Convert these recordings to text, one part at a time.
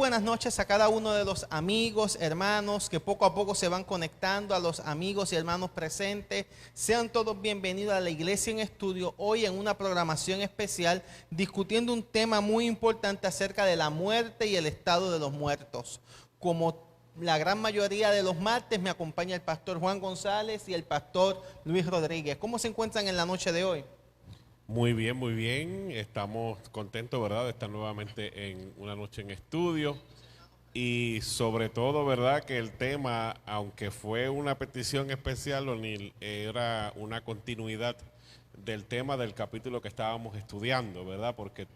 buenas noches a cada uno de los amigos, hermanos que poco a poco se van conectando, a los amigos y hermanos presentes. Sean todos bienvenidos a la Iglesia en Estudio, hoy en una programación especial discutiendo un tema muy importante acerca de la muerte y el estado de los muertos. Como la gran mayoría de los martes me acompaña el pastor Juan González y el pastor Luis Rodríguez. ¿Cómo se encuentran en la noche de hoy? Muy bien, muy bien. Estamos contentos, ¿verdad?, de estar nuevamente en una noche en estudio. Y sobre todo, ¿verdad?, que el tema, aunque fue una petición especial, O'Neill, era una continuidad del tema del capítulo que estábamos estudiando, ¿verdad?, porque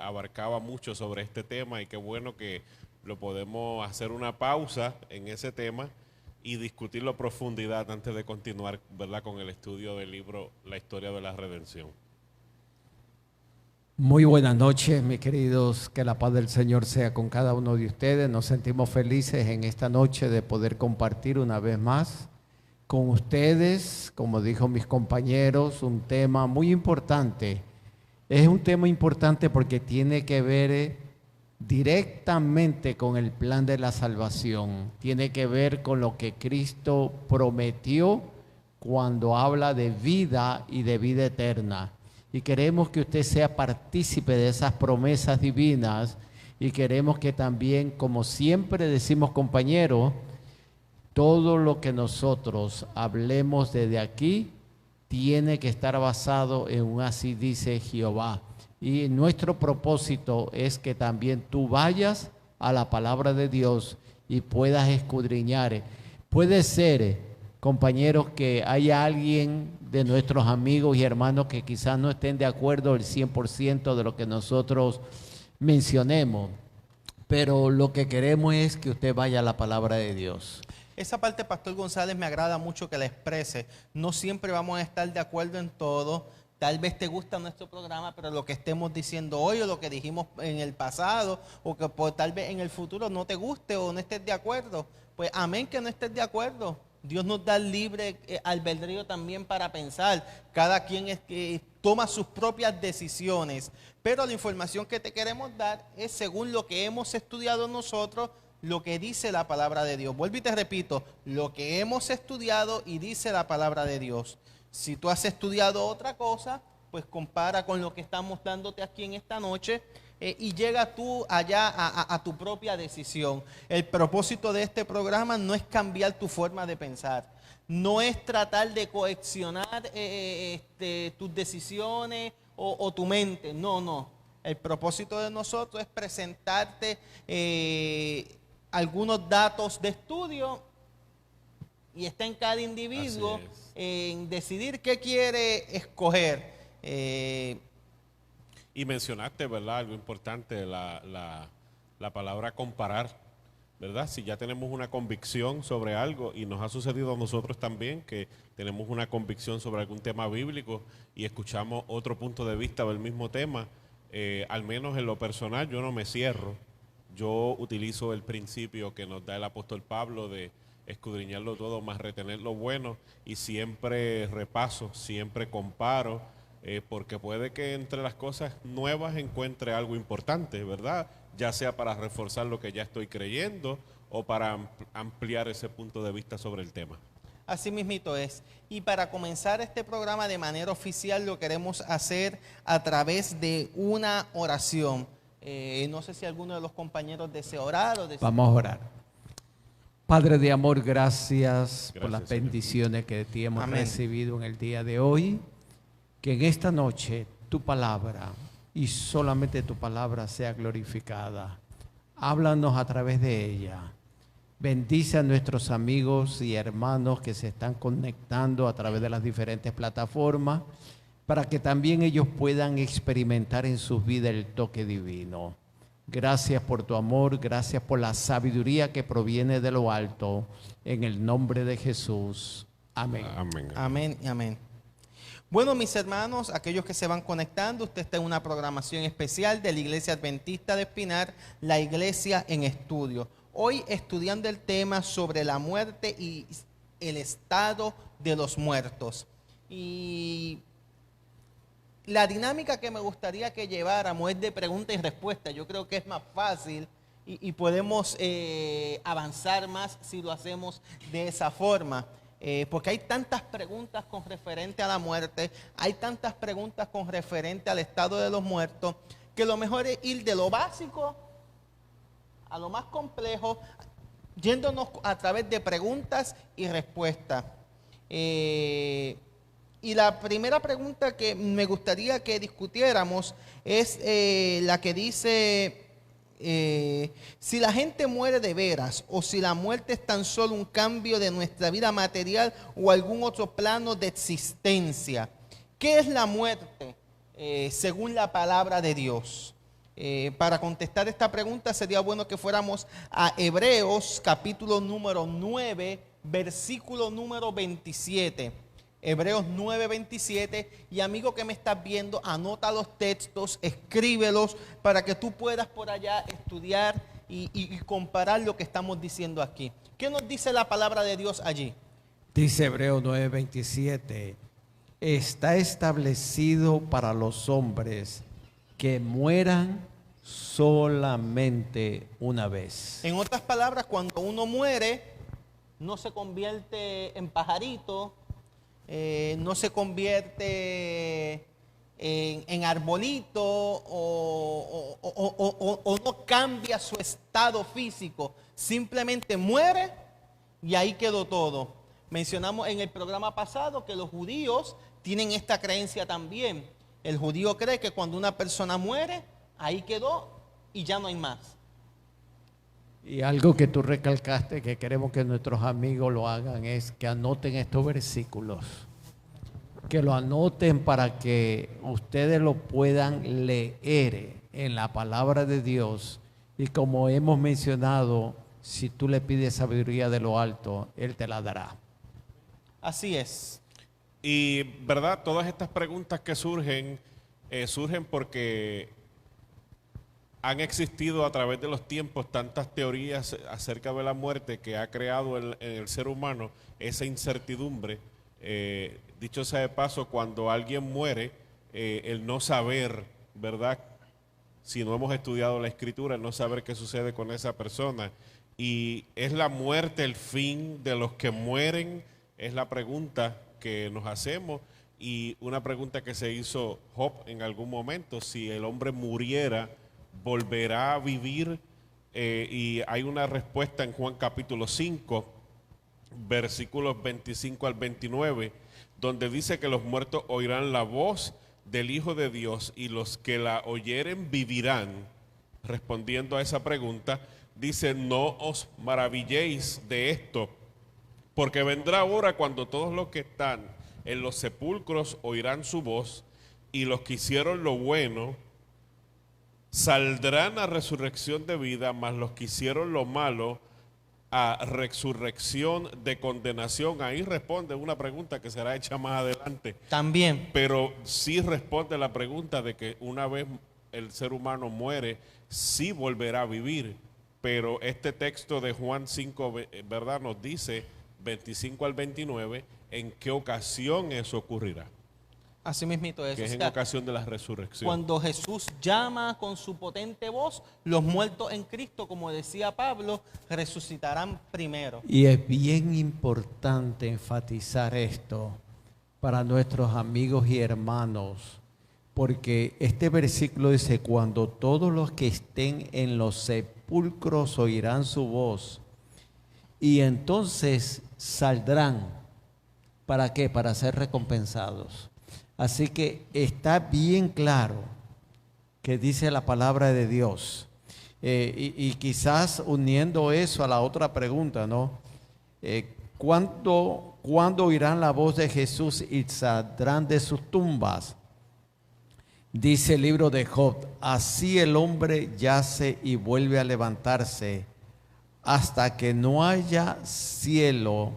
abarcaba mucho sobre este tema y qué bueno que lo podemos hacer una pausa en ese tema y discutirlo a profundidad antes de continuar, ¿verdad?, con el estudio del libro La Historia de la Redención. Muy buenas noches, mis queridos, que la paz del Señor sea con cada uno de ustedes. Nos sentimos felices en esta noche de poder compartir una vez más con ustedes, como dijo mis compañeros, un tema muy importante. Es un tema importante porque tiene que ver directamente con el plan de la salvación, tiene que ver con lo que Cristo prometió cuando habla de vida y de vida eterna. Y queremos que usted sea partícipe de esas promesas divinas y queremos que también, como siempre decimos, compañeros, todo lo que nosotros hablemos desde aquí tiene que estar basado en un así dice Jehová. Y nuestro propósito es que también tú vayas a la palabra de Dios y puedas escudriñar. Puede ser, compañeros, que haya alguien de nuestros amigos y hermanos que quizás no estén de acuerdo el 100% de lo que nosotros mencionemos, pero lo que queremos es que usted vaya a la palabra de Dios. Esa parte, Pastor González, me agrada mucho que la exprese. No siempre vamos a estar de acuerdo en todo. Tal vez te gusta nuestro programa, pero lo que estemos diciendo hoy o lo que dijimos en el pasado o que tal vez en el futuro no te guste o no estés de acuerdo, pues amén que no estés de acuerdo. Dios nos da libre albedrío también para pensar. Cada quien toma sus propias decisiones. Pero la información que te queremos dar es según lo que hemos estudiado nosotros, lo que dice la palabra de Dios. Vuelvo y te repito, lo que hemos estudiado y dice la palabra de Dios. Si tú has estudiado otra cosa, pues compara con lo que estamos dándote aquí en esta noche y llega tú allá a tu propia decisión. El propósito de este programa no es cambiar tu forma de pensar, no es tratar de coaccionar tus decisiones o tu mente, no. El propósito de nosotros es presentarte algunos datos de estudio y está en cada individuo en decidir qué quiere escoger. Y mencionaste, ¿verdad?, algo importante, la palabra comparar, ¿verdad? Si ya tenemos una convicción sobre algo, y nos ha sucedido a nosotros también, que tenemos una convicción sobre algún tema bíblico y escuchamos otro punto de vista del mismo tema, al menos en lo personal yo no me cierro. Yo utilizo el principio que nos da el apóstol Pablo de escudriñarlo todo, más retener lo bueno, y siempre repaso, siempre comparo, porque puede que entre las cosas nuevas encuentre algo importante, ¿verdad? Ya sea para reforzar lo que ya estoy creyendo o para ampliar ese punto de vista sobre el tema. Así mismito es. Y para comenzar este programa de manera oficial lo queremos hacer a través de una oración. No sé si alguno de los compañeros desea orar o desea... Vamos a orar. Padre de amor, gracias por las Señor. bendiciones que te hemos Amén. recibido en el día de hoy. Que en esta noche tu palabra y solamente tu palabra sea glorificada. Háblanos a través de ella. Bendice a nuestros amigos y hermanos que se están conectando a través de las diferentes plataformas para que también ellos puedan experimentar en sus vidas el toque divino. Gracias por tu amor, gracias por la sabiduría que proviene de lo alto. En el nombre de Jesús. Amén. Amén. Amén y amén. Bueno, mis hermanos, aquellos que se van conectando, usted está en una programación especial de la Iglesia Adventista de Espinar, la Iglesia en Estudio. Hoy estudiando el tema sobre la muerte y el estado de los muertos. Y la dinámica que me gustaría que lleváramos es de pregunta y respuesta. Yo creo que es más fácil y podemos avanzar más si lo hacemos de esa forma. Porque hay tantas preguntas con referente a la muerte, hay tantas preguntas con referente al estado de los muertos, que lo mejor es ir de lo básico a lo más complejo, yéndonos a través de preguntas y respuestas. Y la primera pregunta que me gustaría que discutiéramos es la que dice, si la gente muere de veras o si la muerte es tan solo un cambio de nuestra vida material o algún otro plano de existencia. ¿Qué es la muerte según la palabra de Dios? Para contestar esta pregunta sería bueno que fuéramos a Hebreos capítulo número 9, versículo número 27. Hebreos 9:27, y amigo que me estás viendo, anota los textos, escríbelos para que tú puedas por allá estudiar y comparar lo que estamos diciendo aquí. ¿Qué nos dice la palabra de Dios allí? Dice Hebreos 9:27, está establecido para los hombres que mueran solamente una vez. En otras palabras, cuando uno muere, no se convierte en pajarito, no se convierte en arbolito o no cambia su estado físico, simplemente muere y ahí quedó todo. Mencionamos en el programa pasado que los judíos tienen esta creencia también. El judío cree que cuando una persona muere, ahí quedó y ya no hay más. Y algo que tú recalcaste que queremos que nuestros amigos lo hagan es que anoten estos versículos, que lo anoten para que ustedes lo puedan leer en la palabra de Dios. Y como hemos mencionado, si tú le pides sabiduría de lo alto, Él te la dará. Así es. Y, ¿verdad? Todas estas preguntas que surgen porque han existido a través de los tiempos tantas teorías acerca de la muerte que ha creado en el ser humano esa incertidumbre. Dicho sea de paso, cuando alguien muere, el no saber, ¿verdad? Si no hemos estudiado la Escritura, el no saber qué sucede con esa persona. Y ¿es la muerte el fin de los que mueren? Es la pregunta que nos hacemos, y una pregunta que se hizo Job en algún momento: si el hombre muriera, ¿volverá a vivir? Y hay una respuesta en Juan capítulo 5, versículos 25 al 29, donde dice que los muertos oirán la voz del Hijo de Dios y los que la oyeren vivirán. Respondiendo a esa pregunta, dice: no os maravilléis de esto, porque vendrá hora cuando todos los que están en los sepulcros oirán su voz, y los que hicieron lo bueno saldrán a resurrección de vida, mas los que hicieron lo malo a resurrección de condenación. Ahí responde una pregunta que será hecha más adelante. También. Pero sí responde la pregunta de que una vez el ser humano muere, sí volverá a vivir. Pero este texto de Juan 5, ¿verdad?, nos dice 25 al 29 en qué ocasión eso ocurrirá. Así mismito es. Que es en ocasión de la resurrección. Cuando Jesús llama con su potente voz, los muertos en Cristo, como decía Pablo, resucitarán primero. Y es bien importante enfatizar esto para nuestros amigos y hermanos, porque este versículo dice: cuando todos los que estén en los sepulcros oirán su voz, y entonces saldrán. ¿Para qué? Para ser recompensados. Así que está bien claro que dice la palabra de Dios. Y quizás uniendo eso a la otra pregunta, ¿no? ¿Cuándo oirán la voz de Jesús y saldrán de sus tumbas? Dice el libro de Job: así el hombre yace y vuelve a levantarse, hasta que no haya cielo,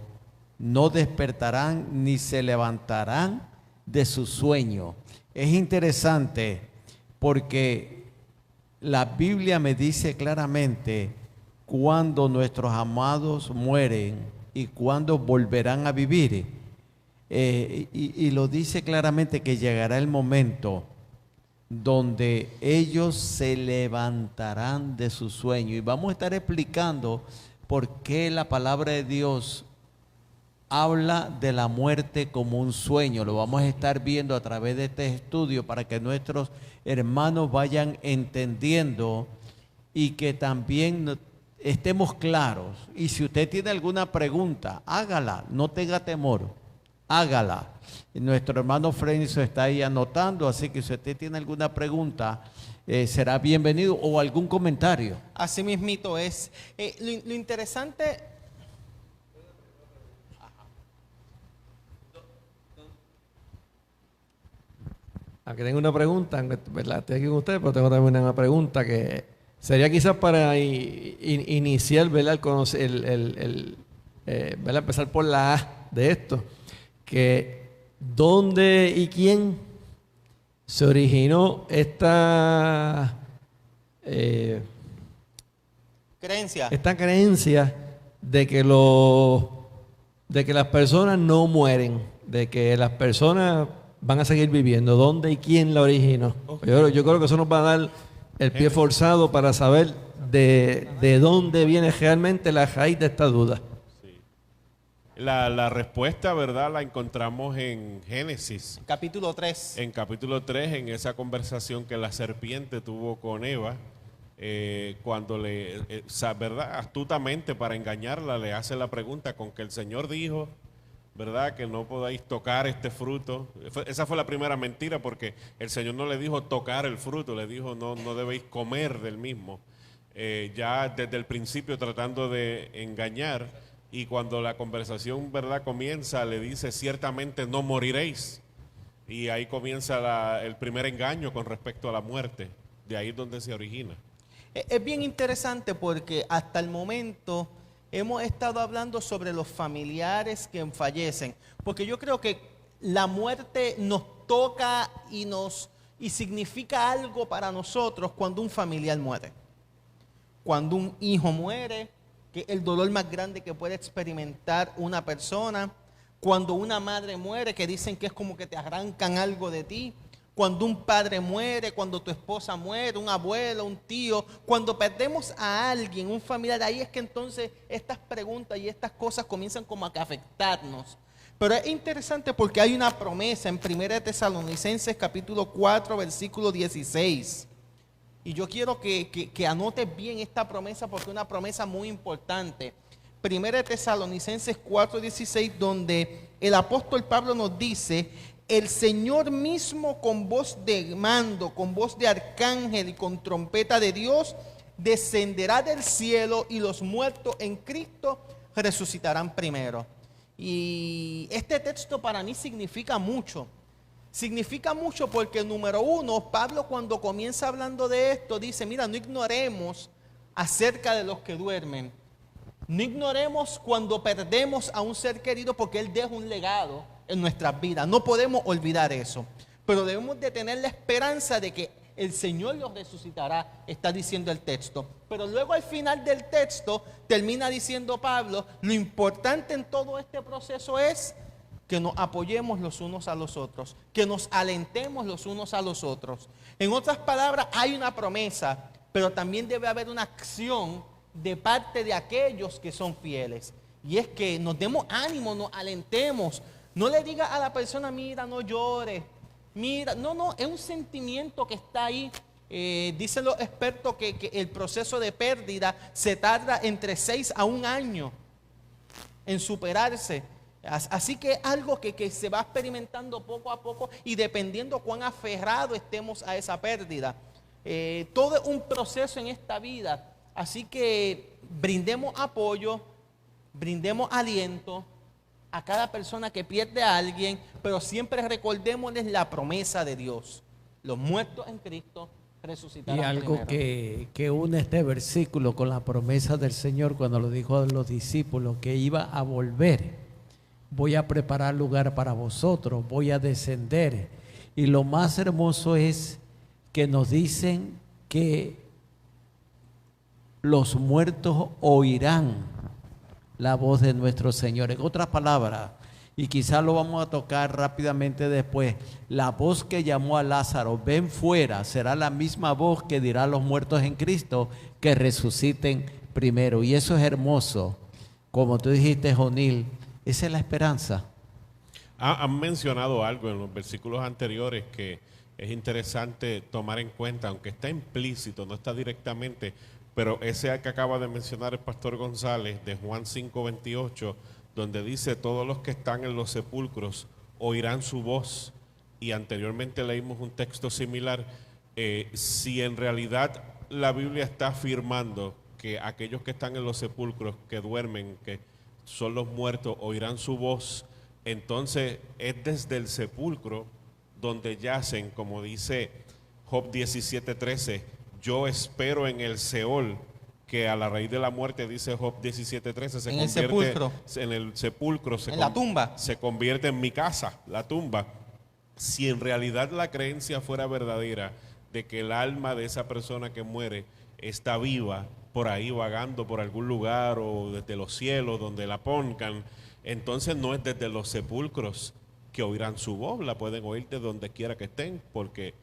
no despertarán ni se levantarán de su sueño. Es interesante porque la Biblia me dice claramente cuándo nuestros amados mueren y cuándo volverán a vivir. Y lo dice claramente que llegará el momento donde ellos se levantarán de su sueño. Y vamos a estar explicando por qué la palabra de Dios habla de la muerte como un sueño. Lo vamos a estar viendo a través de este estudio para que nuestros hermanos vayan entendiendo y que también estemos claros. Y si usted tiene alguna pregunta, hágala, no tenga temor, hágala. Nuestro hermano Frenzo está ahí anotando, así que si usted tiene alguna pregunta, será bienvenido, o algún comentario. Así mismito es. Lo interesante... Aunque tengo una pregunta, ¿verdad? Estoy aquí con ustedes, pero tengo también una pregunta que sería quizás para iniciar, ¿verdad? ¿Verdad? Empezar por la A de esto, que ¿dónde y quién se originó esta creencia de que las personas no mueren, de que las personas van a seguir viviendo? ¿Dónde y quién la originó? Yo creo que eso nos va a dar el pie forzado para saber de dónde viene realmente la raíz de esta duda. Sí. La respuesta, ¿verdad?, la encontramos en Génesis. Capítulo 3. En capítulo 3, en esa conversación que la serpiente tuvo con Eva, cuando ¿verdad?, astutamente para engañarla, le hace la pregunta con que el Señor dijo, ¿verdad?, que no podáis tocar este fruto. Esa fue la primera mentira, porque el Señor no le dijo tocar el fruto, le dijo no debéis comer del mismo. Ya desde el principio tratando de engañar, y cuando la conversación, ¿verdad?, comienza, le dice ciertamente no moriréis, y ahí comienza el primer engaño con respecto a la muerte. De ahí es donde se origina. Es bien interesante porque hasta el momento hemos estado hablando sobre los familiares que fallecen, porque yo creo que la muerte nos toca y significa algo para nosotros cuando un familiar muere. Cuando un hijo muere, que es el dolor más grande que puede experimentar una persona. Cuando una madre muere, que dicen que es como que te arrancan algo de ti. Cuando un padre muere, cuando tu esposa muere, un abuelo, un tío, cuando perdemos a alguien, un familiar, ahí es que entonces estas preguntas y estas cosas comienzan como a afectarnos. Pero es interesante porque hay una promesa en 1 Tesalonicenses capítulo 4, versículo 16. Y yo quiero que anotes bien esta promesa porque es una promesa muy importante. 1 Tesalonicenses 4, 16, donde el apóstol Pablo nos dice: el Señor mismo con voz de mando, con voz de arcángel y con trompeta de Dios, descenderá del cielo y los muertos en Cristo resucitarán primero. Y este texto para mí significa mucho. Significa mucho porque, número uno, Pablo cuando comienza hablando de esto dice, mira, no ignoremos acerca de los que duermen. No ignoremos cuando perdemos a un ser querido porque él deja un legado en nuestras vidas. No podemos olvidar eso. Pero debemos de tener la esperanza de que el Señor los resucitará, está diciendo el texto. Pero luego al final del texto termina diciendo Pablo, lo importante en todo este proceso es que nos apoyemos los unos a los otros, que nos alentemos los unos a los otros. En otras palabras, hay una promesa, pero también debe haber una acción de parte de aquellos que son fieles. Y es que nos demos ánimo, nos alentemos. No le diga a la persona, mira, no llores. Mira, no, es un sentimiento que está ahí. Dicen los expertos que el proceso de pérdida se tarda entre 6 a 1 año en superarse. Así que es algo que se va experimentando poco a poco y dependiendo cuán aferrado estemos a esa pérdida. Todo es un proceso en esta vida. Así que brindemos apoyo, brindemos aliento a cada persona que pierde a alguien, pero siempre recordémosles la promesa de Dios. Los muertos en Cristo resucitarán Y algo primero. que une este versículo con la promesa del Señor cuando lo dijo a los discípulos que iba a volver. Voy a preparar lugar para vosotros, voy a descender. Y lo más hermoso es que nos dicen que los muertos oirán la voz de nuestro Señor. En otras palabras, y quizás lo vamos a tocar rápidamente después. La voz que llamó a Lázaro, ven fuera, será la misma voz que dirá a los muertos en Cristo que resuciten primero. Y eso es hermoso. Como tú dijiste, Jonil, esa es la esperanza. Han mencionado algo en los versículos anteriores que es interesante tomar en cuenta, aunque está implícito, no está directamente, pero ese que acaba de mencionar el pastor González de Juan 5:28, donde dice: todos los que están en los sepulcros oirán su voz. Y anteriormente leímos un texto similar. Si en realidad la Biblia está afirmando que aquellos que están en los sepulcros, que duermen, que son los muertos, oirán su voz, entonces es desde el sepulcro donde yacen, como dice Job 17:13, yo espero en el Seol, que a la raíz de la muerte, dice Job 17:13, se En convierte el sepulcro. en el sepulcro, En la tumba. se convierte en mi casa, la tumba. Si en realidad la creencia fuera verdadera de que el alma de esa persona que muere está viva, por ahí vagando por algún lugar o desde los cielos donde la pongan, entonces no es desde los sepulcros que oirán su voz, la pueden oír de donde quiera que estén, porque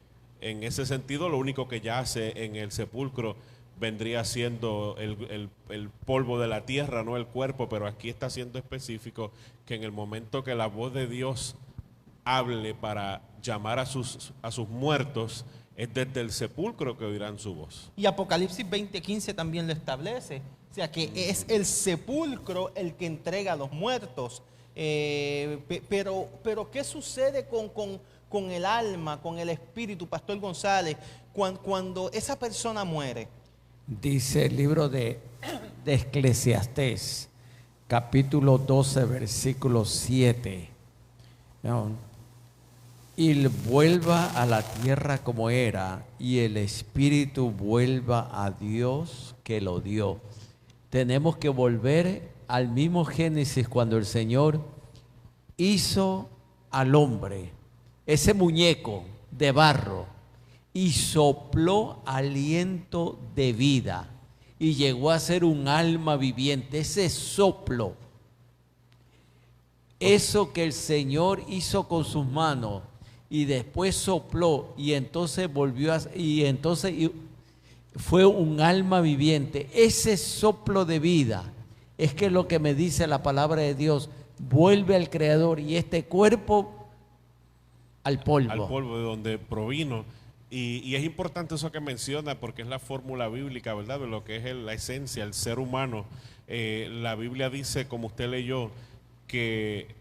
en ese sentido lo único que yace en el sepulcro vendría siendo el polvo de la tierra, no el cuerpo, pero aquí está siendo específico que en el momento que la voz de Dios hable para llamar a sus muertos, es desde el sepulcro que oirán su voz. Y Apocalipsis 20:15 también lo establece. O sea que es el sepulcro el que entrega a los muertos. Pero ¿qué sucede con el alma, con el espíritu, Pastor González, cuando esa persona muere? Dice el libro de Eclesiastés, capítulo 12, versículo 7. ¿No? Y vuelva a la tierra como era, y el espíritu vuelva a Dios que lo dio. Tenemos que volver al mismo Génesis, cuando el Señor hizo al hombre, ese muñeco de barro, y sopló aliento de vida, y llegó a ser un alma viviente. Ese soplo, eso que el Señor hizo con sus manos, y después sopló, y entonces fue un alma viviente. Ese soplo de vida es que lo que me dice la palabra de Dios: vuelve al Creador, y este cuerpo al polvo. Al polvo de donde provino. Y es importante eso que menciona, porque es la fórmula bíblica, ¿verdad?, de lo que es la esencia, el ser humano. La Biblia dice, como usted leyó, que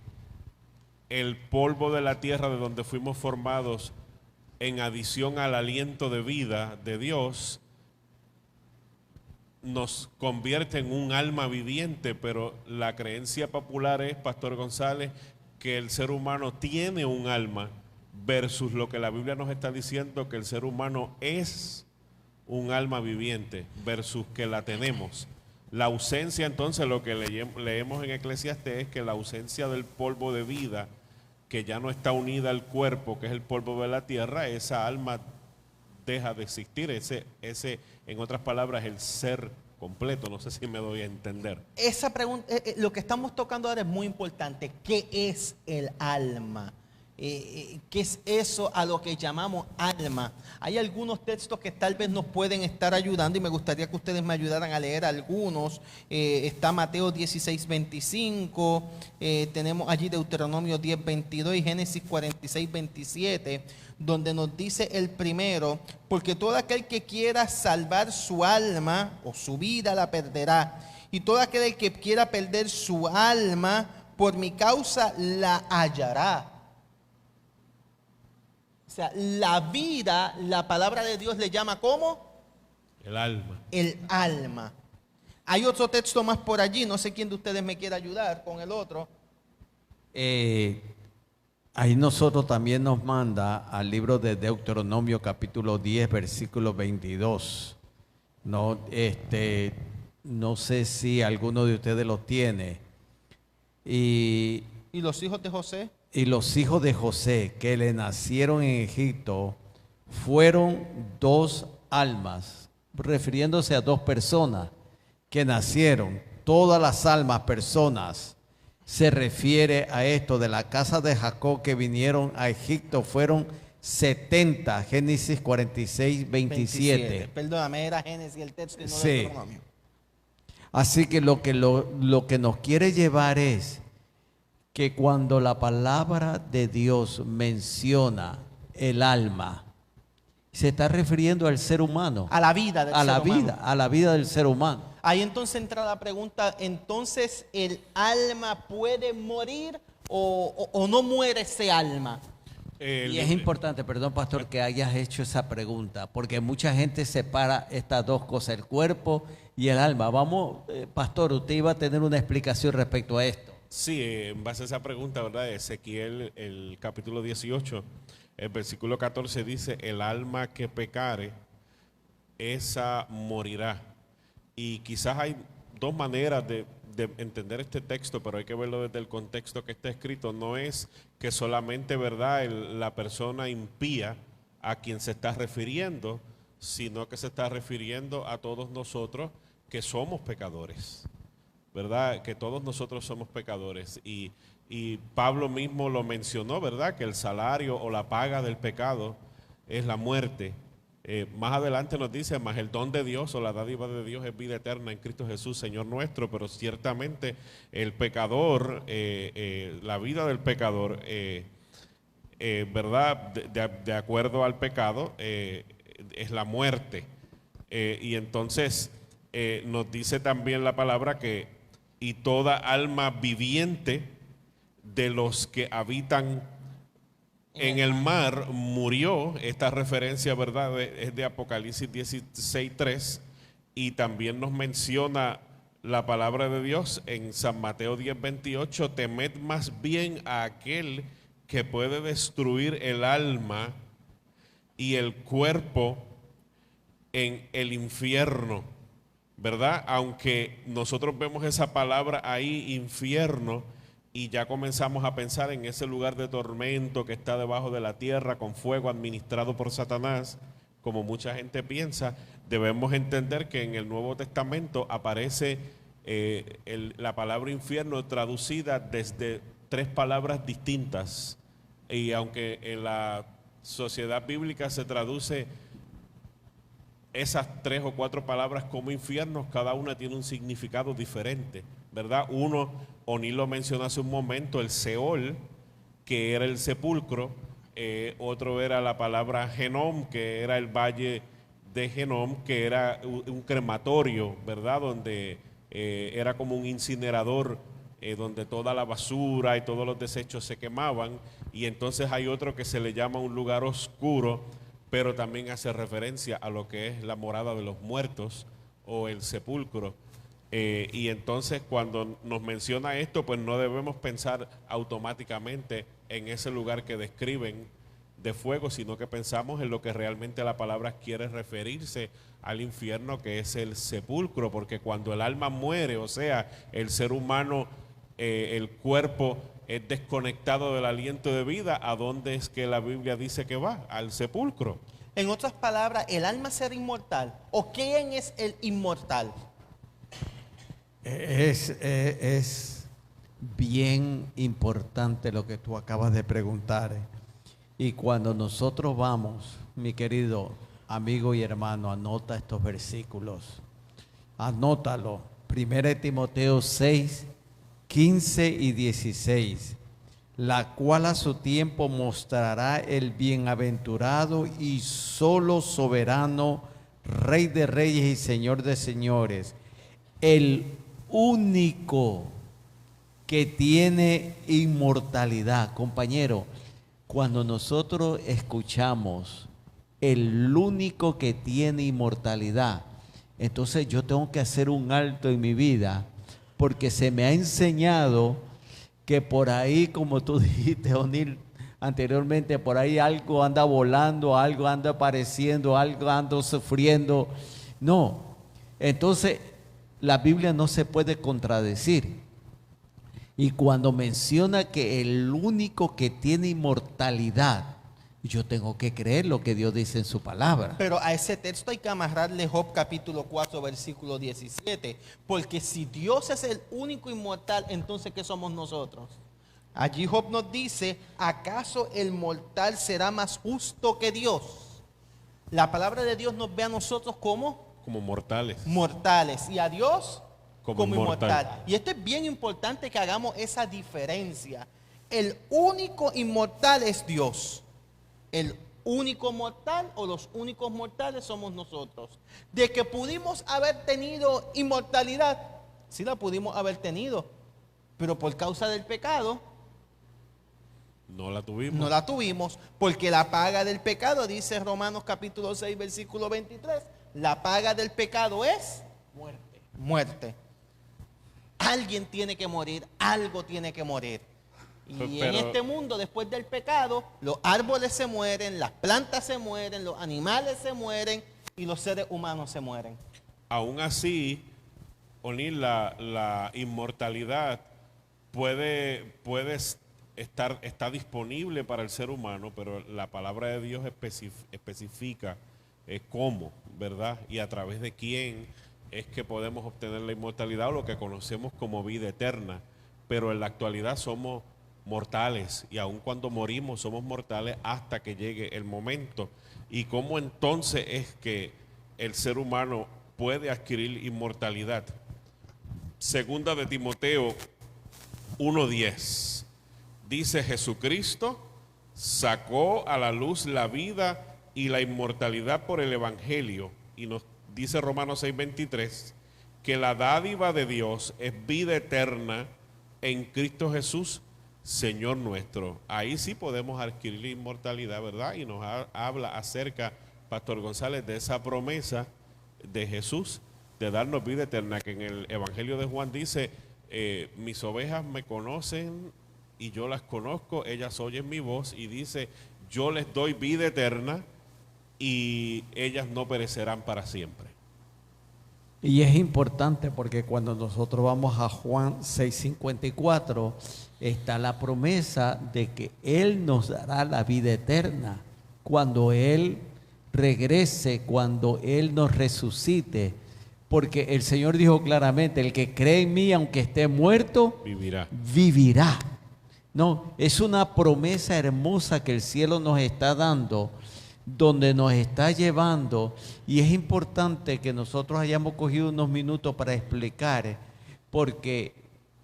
el polvo de la tierra de donde fuimos formados, en adición al aliento de vida de Dios, nos convierte en un alma viviente. Pero la creencia popular es, Pastor González, que el ser humano tiene un alma, versus lo que la Biblia nos está diciendo, que el ser humano es un alma viviente, versus que la tenemos. La ausencia, entonces, lo que leemos en Eclesiastés es que la ausencia del polvo de vida, que ya no está unida al cuerpo, que es el polvo de la tierra, esa alma deja de existir. Ese, en otras palabras, el ser completo. No sé si me doy a entender. Esa pregunta, lo que estamos tocando ahora es muy importante. ¿Qué es el alma? ¿Qué es eso a lo que llamamos alma? Hay algunos textos que tal vez nos pueden estar ayudando, y me gustaría que ustedes me ayudaran a leer algunos. Está Mateo 16:25, tenemos allí Deuteronomio 10:22 y Génesis 46:27, donde nos dice el primero: porque todo aquel que quiera salvar su alma o su vida la perderá, y todo aquel que quiera perder su alma por mi causa la hallará. O sea, la vida, la palabra de Dios le llama ¿cómo? El alma. El alma. Hay otro texto más por allí, no sé quién de ustedes me quiere ayudar con el otro. Ahí nosotros también nos manda al libro de Deuteronomio capítulo 10, versículo 22. No, no sé si alguno de ustedes lo tiene. ¿Y los hijos de José? Y los hijos de José que le nacieron en Egipto fueron 2 almas, refiriéndose a 2 personas que nacieron. Todas las almas, personas, se refiere a esto de la casa de Jacob que vinieron a Egipto, fueron 70, Génesis 46, 27. Perdóname, era Génesis el texto y no Sí. Deuteronomio. Así que lo que nos quiere llevar es que cuando la palabra de Dios menciona el alma, se está refiriendo al ser humano, A la vida del a la ser humano. vida, a la vida del ser humano. Ahí entonces entra la pregunta, entonces ¿el alma puede morir o no muere ese alma? Y es importante, perdón pastor, que hayas hecho esa pregunta, porque mucha gente separa estas dos cosas, el cuerpo y el alma. Vamos, pastor, usted iba a tener una explicación respecto a esto. Sí, en base a esa pregunta, ¿verdad? Ezequiel, el capítulo 18, el versículo 14 dice, el alma que pecare, esa morirá. Y quizás hay dos maneras de entender este texto, pero hay que verlo desde el contexto que está escrito. No es que solamente, ¿verdad?, la persona impía a quien se está refiriendo, sino que se está refiriendo a todos nosotros que somos pecadores, ¿verdad? Que todos nosotros somos pecadores. Y Pablo mismo lo mencionó, ¿verdad? Que el salario o la paga del pecado es la muerte. Más adelante nos dice, más el don de Dios o la dádiva de Dios es vida eterna en Cristo Jesús, Señor nuestro. Pero ciertamente el pecador, la vida del pecador, ¿verdad? De acuerdo al pecado, es la muerte. Y entonces nos dice también la palabra que y toda alma viviente de los que habitan en el mar murió. Esta referencia, ¿verdad?, es de Apocalipsis 16:3, y también nos menciona la palabra de Dios en San Mateo 10:28, temed más bien a aquel que puede destruir el alma y el cuerpo en el infierno, ¿verdad? Aunque nosotros vemos esa palabra ahí, infierno, y ya comenzamos a pensar en ese lugar de tormento que está debajo de la tierra con fuego administrado por Satanás, como mucha gente piensa, debemos entender que en el Nuevo Testamento aparece la palabra infierno traducida desde 3 palabras distintas, y aunque en la sociedad bíblica se traduce esas 3 o 4 palabras como infiernos, cada una tiene un significado diferente, ¿verdad? Uno, Oni lo mencionó hace un momento, el Seol, que era el sepulcro. Otro era la palabra Genom, que era el valle de Genom, que era un crematorio, ¿verdad? Donde era como un incinerador, donde toda la basura y todos los desechos se quemaban. Y entonces hay otro que se le llama un lugar oscuro, pero también hace referencia a lo que es la morada de los muertos o el sepulcro. Y entonces cuando nos menciona esto, pues no debemos pensar automáticamente en ese lugar que describen de fuego, sino que pensamos en lo que realmente la palabra quiere referirse al infierno, que es el sepulcro, porque cuando el alma muere, o sea, el ser humano, el cuerpo es desconectado del aliento de vida, ¿a dónde es que la Biblia dice que va? Al sepulcro. En otras palabras, ¿el alma será inmortal? ¿O quién es el inmortal? Es bien importante lo que tú acabas de preguntar. Y cuando nosotros vamos, mi querido amigo y hermano, anota estos versículos. Anótalo. 1 Timoteo 6, 15 y 16. La cual a su tiempo mostrará el bienaventurado y solo soberano, Rey de reyes y Señor de señores, el único que tiene inmortalidad. Compañero, cuando nosotros escuchamos el único que tiene inmortalidad, entonces yo tengo que hacer un alto en mi vida, porque se me ha enseñado que por ahí, como tú dijiste, O'Neill, anteriormente, por ahí algo anda volando, algo anda apareciendo, algo anda sufriendo. No, entonces la Biblia no se puede contradecir. Y cuando menciona que el único que tiene inmortalidad, yo tengo que creer lo que Dios dice en su palabra. Pero a ese texto hay que amarrarle Job capítulo 4, versículo 17. Porque si Dios es el único inmortal, entonces ¿qué somos nosotros? Allí Job nos dice, ¿acaso el mortal será más justo que Dios? La palabra de Dios nos ve a nosotros como mortales. mortales y a Dios Como inmortal. Y esto es bien importante que hagamos esa diferencia. El único inmortal es Dios. El único mortal o los únicos mortales somos nosotros. De que pudimos haber tenido inmortalidad, sí la pudimos haber tenido, pero por causa del pecado No la tuvimos. no la tuvimos, porque la paga del pecado, dice Romanos capítulo 6, versículo 23, la paga del pecado es muerte. Muerte. Alguien tiene que morir, algo tiene que morir. Y en este mundo, después del pecado, los árboles se mueren, las plantas se mueren, los animales se mueren y los seres humanos se mueren. Aún así, O'Neill, la inmortalidad está disponible para el ser humano, pero la palabra de Dios especifica cómo, ¿verdad? Y a través de quién es que podemos obtener la inmortalidad o lo que conocemos como vida eterna. Pero en la actualidad somos mortales y aun cuando morimos somos mortales hasta que llegue el momento. ¿Y cómo entonces es que el ser humano puede adquirir inmortalidad? Segunda de Timoteo 1:10 dice: Jesucristo sacó a la luz la vida y la inmortalidad por el Evangelio, y nos dice Romanos 6:23 que la dádiva de Dios es vida eterna en Cristo Jesús, Señor nuestro. Ahí sí podemos adquirir la inmortalidad, ¿verdad? Y nos habla acerca, Pastor González, de esa promesa de Jesús de darnos vida eterna, que en el Evangelio de Juan dice, mis ovejas me conocen y yo las conozco, ellas oyen mi voz, y dice, yo les doy vida eterna y ellas no perecerán para siempre. Y es importante porque cuando nosotros vamos a Juan 6:54, está la promesa de que Él nos dará la vida eterna cuando Él regrese, cuando Él nos resucite. Porque el Señor dijo claramente, el que cree en mí, aunque esté muerto, vivirá. No, es una promesa hermosa que el cielo nos está dando, donde nos está llevando, y es importante que nosotros hayamos cogido unos minutos para explicar, porque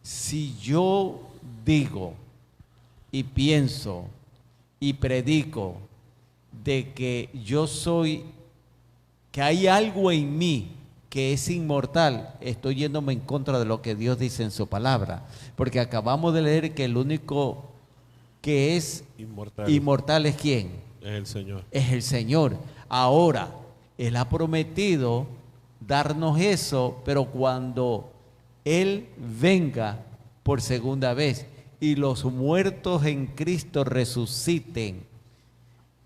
si yo digo y pienso y predico de que yo soy, que hay algo en mí que es inmortal, estoy yéndome en contra de lo que Dios dice en su palabra, porque acabamos de leer que el único que es inmortal es ¿quién? Es el Señor. Es el Señor. Ahora, Él ha prometido darnos eso, pero cuando Él venga por segunda vez y los muertos en Cristo resuciten,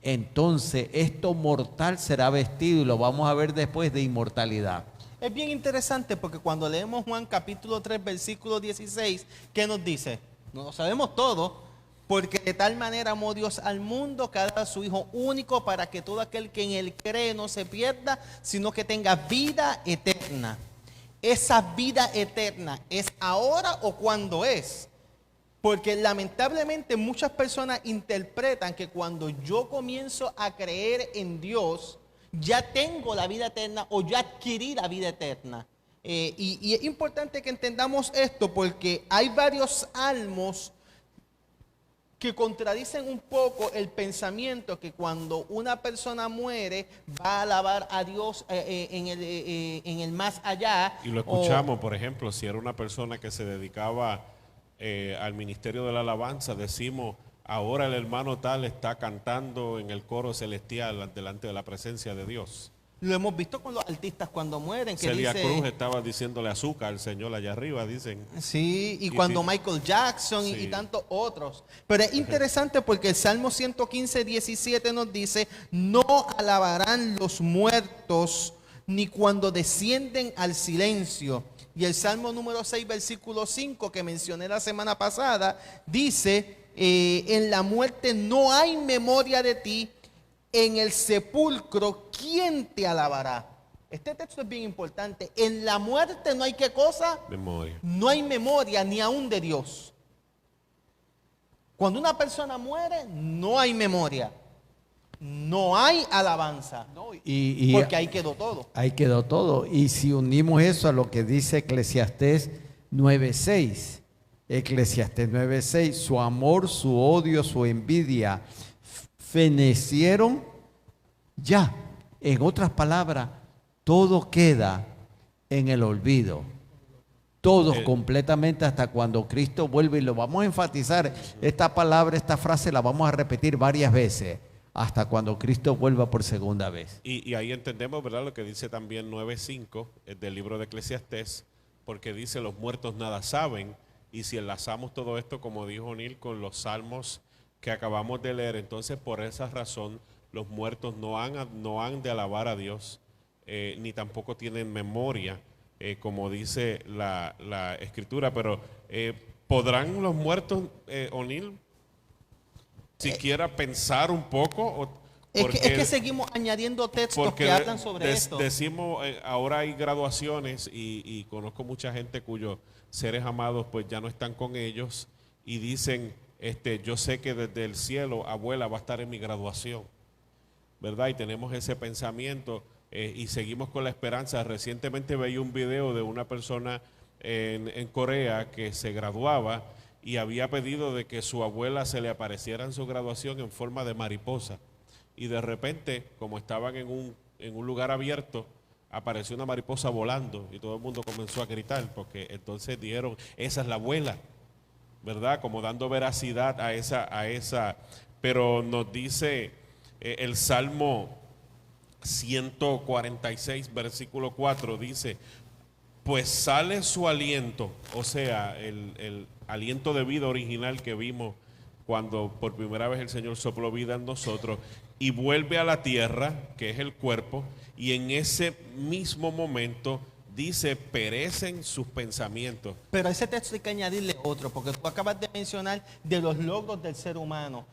entonces esto mortal será vestido, y lo vamos a ver después, de inmortalidad. Es bien interesante porque cuando leemos Juan capítulo 3, versículo 16, ¿qué nos dice? No lo sabemos todo. Porque de tal manera amó Dios al mundo que ha dado a su Hijo único para que todo aquel que en Él cree no se pierda, sino que tenga vida eterna. Esa vida eterna, ¿es ahora o cuándo es? Porque lamentablemente muchas personas interpretan que cuando yo comienzo a creer en Dios, ya tengo la vida eterna o ya adquirí la vida eterna. Y es importante que entendamos esto porque hay varios salmos que contradicen un poco el pensamiento que cuando una persona muere va a alabar a Dios en el más allá. Y lo escuchamos, por ejemplo, si era una persona que se dedicaba al ministerio de la alabanza, decimos, ahora el hermano tal está cantando en el coro celestial delante de la presencia de Dios. Lo hemos visto con los artistas cuando mueren. Que Celia Cruz estaba diciéndole azúcar al Señor allá arriba, dicen. Sí, y cuando Michael Jackson y tantos otros. Pero es interesante porque el Salmo 115, 17 nos dice, no alabarán los muertos ni cuando descienden al silencio. Y el Salmo número 6, versículo 5, que mencioné la semana pasada, dice, en la muerte no hay memoria de ti, en el sepulcro, ¿quién te alabará? Este texto es bien importante. En la muerte no hay qué cosa, Memoria. no hay memoria ni aún de Dios. Cuando una persona muere, no hay memoria, no hay alabanza, porque ahí quedó todo. Ahí quedó todo. Y si unimos eso a lo que dice Eclesiastés 9:6, Eclesiastés 9:6, su amor, su odio, su envidia fenecieron ya. En otras palabras, todo queda en el olvido. Todo completamente hasta cuando Cristo vuelve, y lo vamos a enfatizar. Esta palabra, esta frase la vamos a repetir varias veces, hasta cuando Cristo vuelva por segunda vez. Y ahí entendemos, ¿verdad?, lo que dice también 9:5 del libro de Eclesiastés, porque dice: los muertos nada saben. Y si enlazamos todo esto, como dijo Neil, con los salmos que acabamos de leer, entonces por esa razón los muertos no han de alabar a Dios, ni tampoco tienen memoria, como dice la Escritura. Pero ¿podrán los muertos, O'Neill, siquiera pensar un poco? Es que seguimos añadiendo textos que hablan sobre esto. Decimos, ahora hay graduaciones y conozco mucha gente cuyos seres amados pues ya no están con ellos, y dicen, yo sé que desde el cielo abuela va a estar en mi graduación, ¿verdad? Y tenemos ese pensamiento, y seguimos con la esperanza. Recientemente veía un video de una persona en Corea que se graduaba y había pedido de que su abuela se le apareciera en su graduación en forma de mariposa. Y de repente, como estaban en un lugar abierto, apareció una mariposa volando y todo el mundo comenzó a gritar, porque entonces dijeron: esa es la abuela, ¿verdad? Como dando veracidad a esa. Pero nos dice el Salmo 146, versículo 4, dice: pues sale su aliento, o sea, el aliento de vida original que vimos cuando por primera vez el Señor sopló vida en nosotros, y vuelve a la tierra, que es el cuerpo, y en ese mismo momento dice: perecen sus pensamientos. Pero a ese texto hay que añadirle otro, porque tú acabas de mencionar de los logros del ser humano.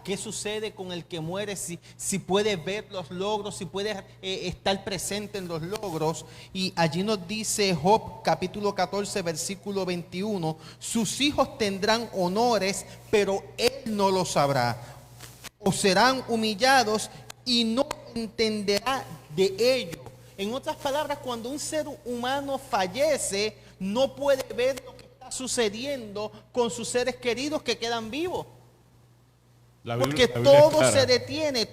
¿Qué sucede con el que muere? Si puede ver los logros, si puede estar presente en los logros. Y allí nos dice Job capítulo 14 versículo 21: sus hijos tendrán honores, pero él no lo sabrá, o serán humillados y no entenderá de ello. En otras palabras, cuando un ser humano fallece, no puede ver lo que está sucediendo con sus seres queridos que quedan vivos. Porque todo se detiene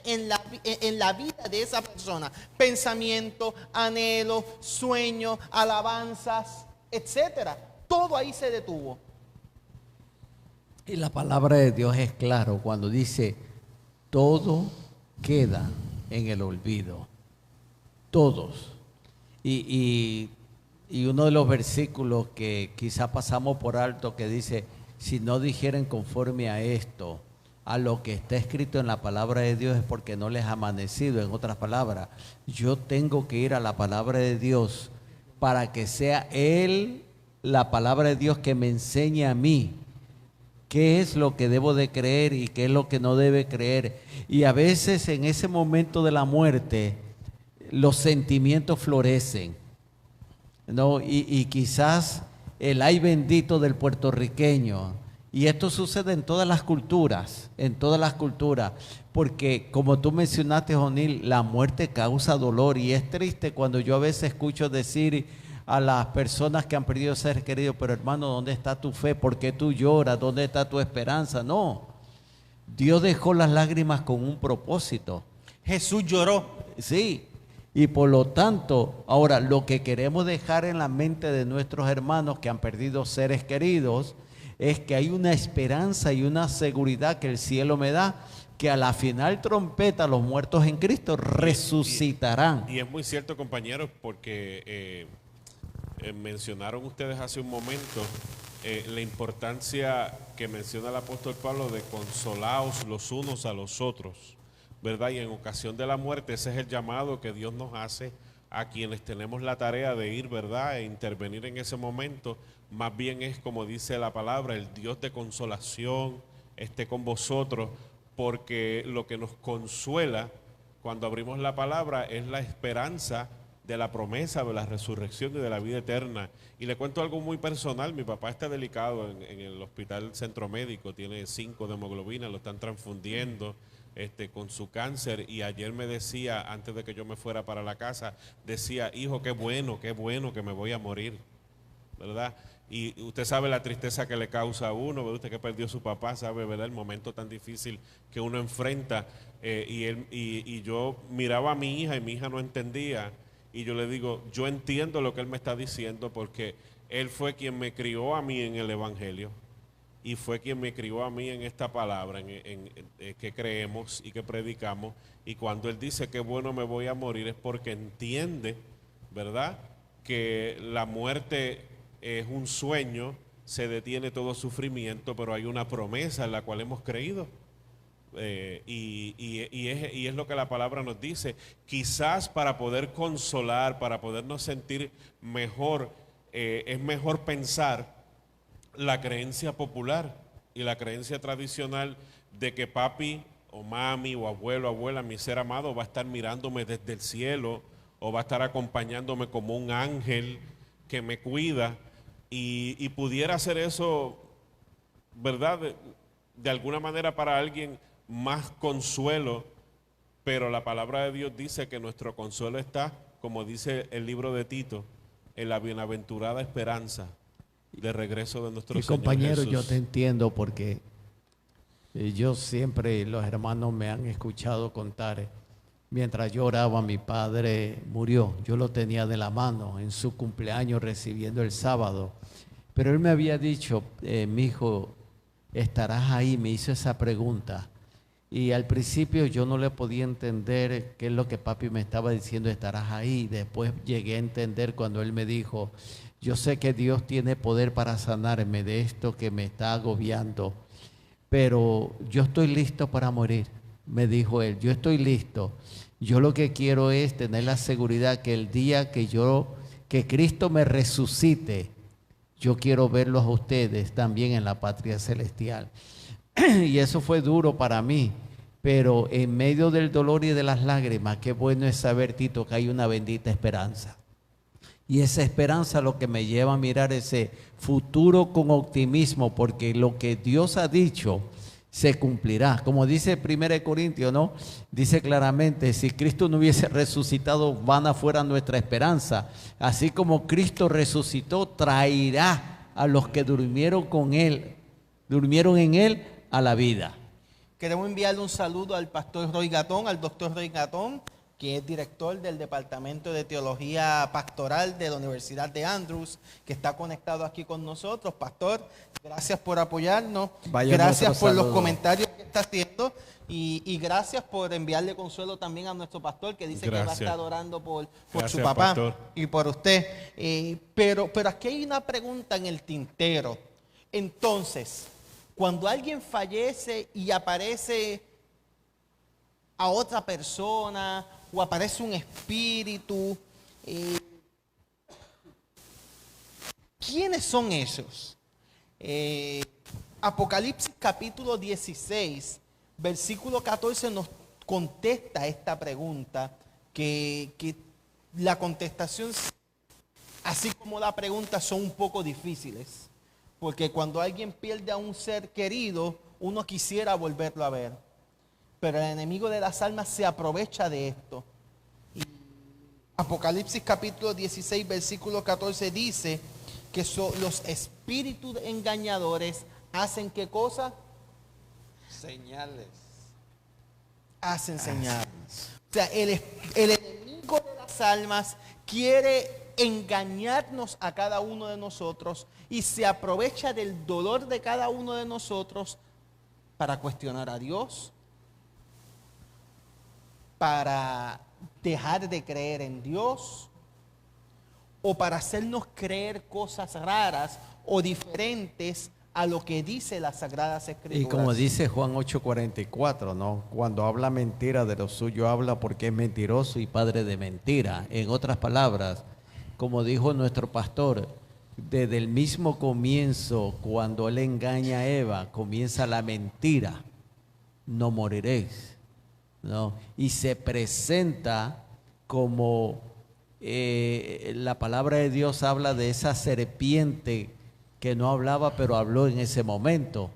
en la vida de esa persona. Pensamiento, anhelo, sueño, alabanzas, etcétera. Todo ahí se detuvo. Y la palabra de Dios es claro cuando dice: todo queda en el olvido. Todos. Y uno de los versículos que quizá pasamos por alto, que dice: si no dijeren conforme a esto, a lo que está escrito en la palabra de Dios, es porque no les ha amanecido. En otras palabras, yo tengo que ir a la palabra de Dios para que sea Él, la palabra de Dios, que me enseñe a mí qué es lo que debo de creer y qué es lo que no debe creer. Y a veces en ese momento de la muerte, los sentimientos florecen, ¿no? Y quizás el ay bendito del puertorriqueño. Y esto sucede en todas las culturas, porque como tú mencionaste, O'Neill, la muerte causa dolor, y es triste cuando yo a veces escucho decir a las personas que han perdido seres queridos: pero hermano, ¿dónde está tu fe? ¿Por qué tú lloras? ¿Dónde está tu esperanza? No, Dios dejó las lágrimas con un propósito. Jesús lloró. Sí. Y por lo tanto, ahora lo que queremos dejar en la mente de nuestros hermanos que han perdido seres queridos es que hay una esperanza y una seguridad que el cielo me da, que a la final trompeta los muertos en Cristo resucitarán. Y es muy cierto, compañeros, porque mencionaron ustedes hace un momento la importancia que menciona el apóstol Pablo de consolaos los unos a los otros, ¿verdad? Y en ocasión de la muerte, ese es el llamado que Dios nos hace a quienes tenemos la tarea de ir, ¿verdad?, e intervenir en ese momento. Más bien es, como dice la palabra, el Dios de consolación esté con vosotros, porque lo que nos consuela cuando abrimos la palabra es la esperanza de la promesa de la resurrección y de la vida eterna. Y le cuento algo muy personal. Mi papá está delicado en el hospital Centro Médico, tiene 5 de hemoglobina, lo están transfundiendo con su cáncer, y ayer me decía, antes de que yo me fuera para la casa, decía: hijo, qué bueno que me voy a morir, ¿verdad? Y usted sabe la tristeza que le causa a uno, ¿verdad? Usted que perdió a su papá, sabe, ¿verdad?, el momento tan difícil que uno enfrenta. Y yo miraba a mi hija y mi hija no entendía. Y yo le digo: yo entiendo lo que él me está diciendo, porque él fue quien me crió a mí en el Evangelio y fue quien me crió a mí en esta palabra que creemos y que predicamos. Y cuando él dice que bueno me voy a morir, es porque entiende, ¿verdad?, que la muerte es un sueño, se detiene todo sufrimiento, pero hay una promesa en la cual hemos creído. Y es lo que la palabra nos dice. Quizás para poder consolar, para podernos sentir mejor, es mejor pensar la creencia popular y la creencia tradicional de que papi o mami o abuelo, abuela, mi ser amado va a estar mirándome desde el cielo, o va a estar acompañándome como un ángel que me cuida, y pudiera ser eso, ¿verdad?, de alguna manera para alguien más consuelo, pero la palabra de Dios dice que nuestro consuelo está, como dice el libro de Tito, en la bienaventurada esperanza de regreso de nuestro Y Señor compañero, Jesús. yo te entiendo, porque yo siempre, los hermanos me han escuchado contar, mientras yo oraba, mi padre murió. Yo lo tenía de la mano en su cumpleaños, recibiendo el sábado. Pero él me había dicho: mi hijo, ¿estarás ahí? Me hizo esa pregunta. Y al principio yo no le podía entender qué es lo que papi me estaba diciendo: estarás ahí. Después llegué a entender cuando él me dijo: yo sé que Dios tiene poder para sanarme de esto que me está agobiando, pero yo estoy listo para morir. Me dijo él: yo estoy listo. Yo lo que quiero es tener la seguridad que el día que Cristo me resucite, yo quiero verlos a ustedes también en la patria celestial. Y eso fue duro para mí, pero en medio del dolor y de las lágrimas, qué bueno es saber, Tito, que hay una bendita esperanza. Y esa esperanza lo que me lleva a mirar ese futuro con optimismo, porque lo que Dios ha dicho se cumplirá. Como dice 1 Corintios, ¿no? Dice claramente: si Cristo no hubiese resucitado, vana fuera nuestra esperanza. Así como Cristo resucitó, traerá a los que durmieron en Él, a la vida. Queremos enviarle un saludo al pastor Roy Gatón, al doctor Roy Gatón, que es director del Departamento de Teología Pastoral de la Universidad de Andrews, que está conectado aquí con nosotros. Pastor, gracias por apoyarnos, gracias por los comentarios que está haciendo, y gracias por enviarle consuelo también a nuestro pastor, que dice que va a estar orando por su papá, pastor, y por usted. Pero aquí hay una pregunta en el tintero. Entonces, cuando alguien fallece y aparece a otra persona, o aparece un espíritu, ¿quiénes son esos? Apocalipsis capítulo 16, versículo 14 nos contesta esta pregunta, que la contestación, así como la pregunta, son un poco difíciles, porque cuando alguien pierde a un ser querido, uno quisiera volverlo a ver. Pero el enemigo de las almas se aprovecha de esto. Y Apocalipsis capítulo 16, versículo 14 dice que los espíritus engañadores hacen ¿qué cosa? Señales. Hacen señales. O sea, el enemigo de las almas quiere engañarnos a cada uno de nosotros y se aprovecha del dolor de cada uno de nosotros para cuestionar a Dios, para dejar de creer en Dios, o para hacernos creer cosas raras o diferentes a lo que dice las Sagradas Escrituras. Y como dice Juan 8:44, ¿no? Cuando habla mentira de lo suyo habla porque es mentiroso y padre de mentira. En otras palabras, como dijo nuestro pastor, desde el mismo comienzo, cuando él engaña a Eva, comienza la mentira. No moriréis, ¿no? Y se presenta como la palabra de Dios habla de esa serpiente que no hablaba, pero habló en ese momento.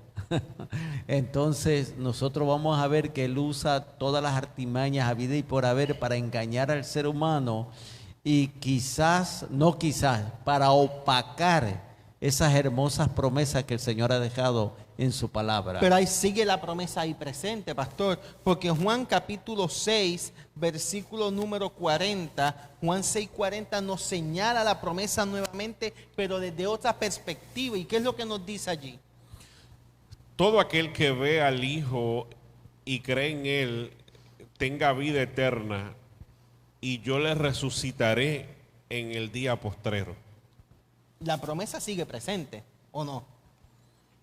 Entonces nosotros vamos a ver que él usa todas las artimañas habidas y por haber para engañar al ser humano y quizás, no quizás, para opacar esas hermosas promesas que el Señor ha dejado en su palabra. Pero ahí sigue la promesa ahí presente, pastor, porque Juan capítulo 6, versículo número 40, Juan 6:40 nos señala la promesa nuevamente, pero desde otra perspectiva. ¿Y qué es lo que nos dice allí? Todo aquel que ve al Hijo y cree en Él tenga vida eterna, y yo le resucitaré en el día postrero. La promesa sigue presente, ¿o no?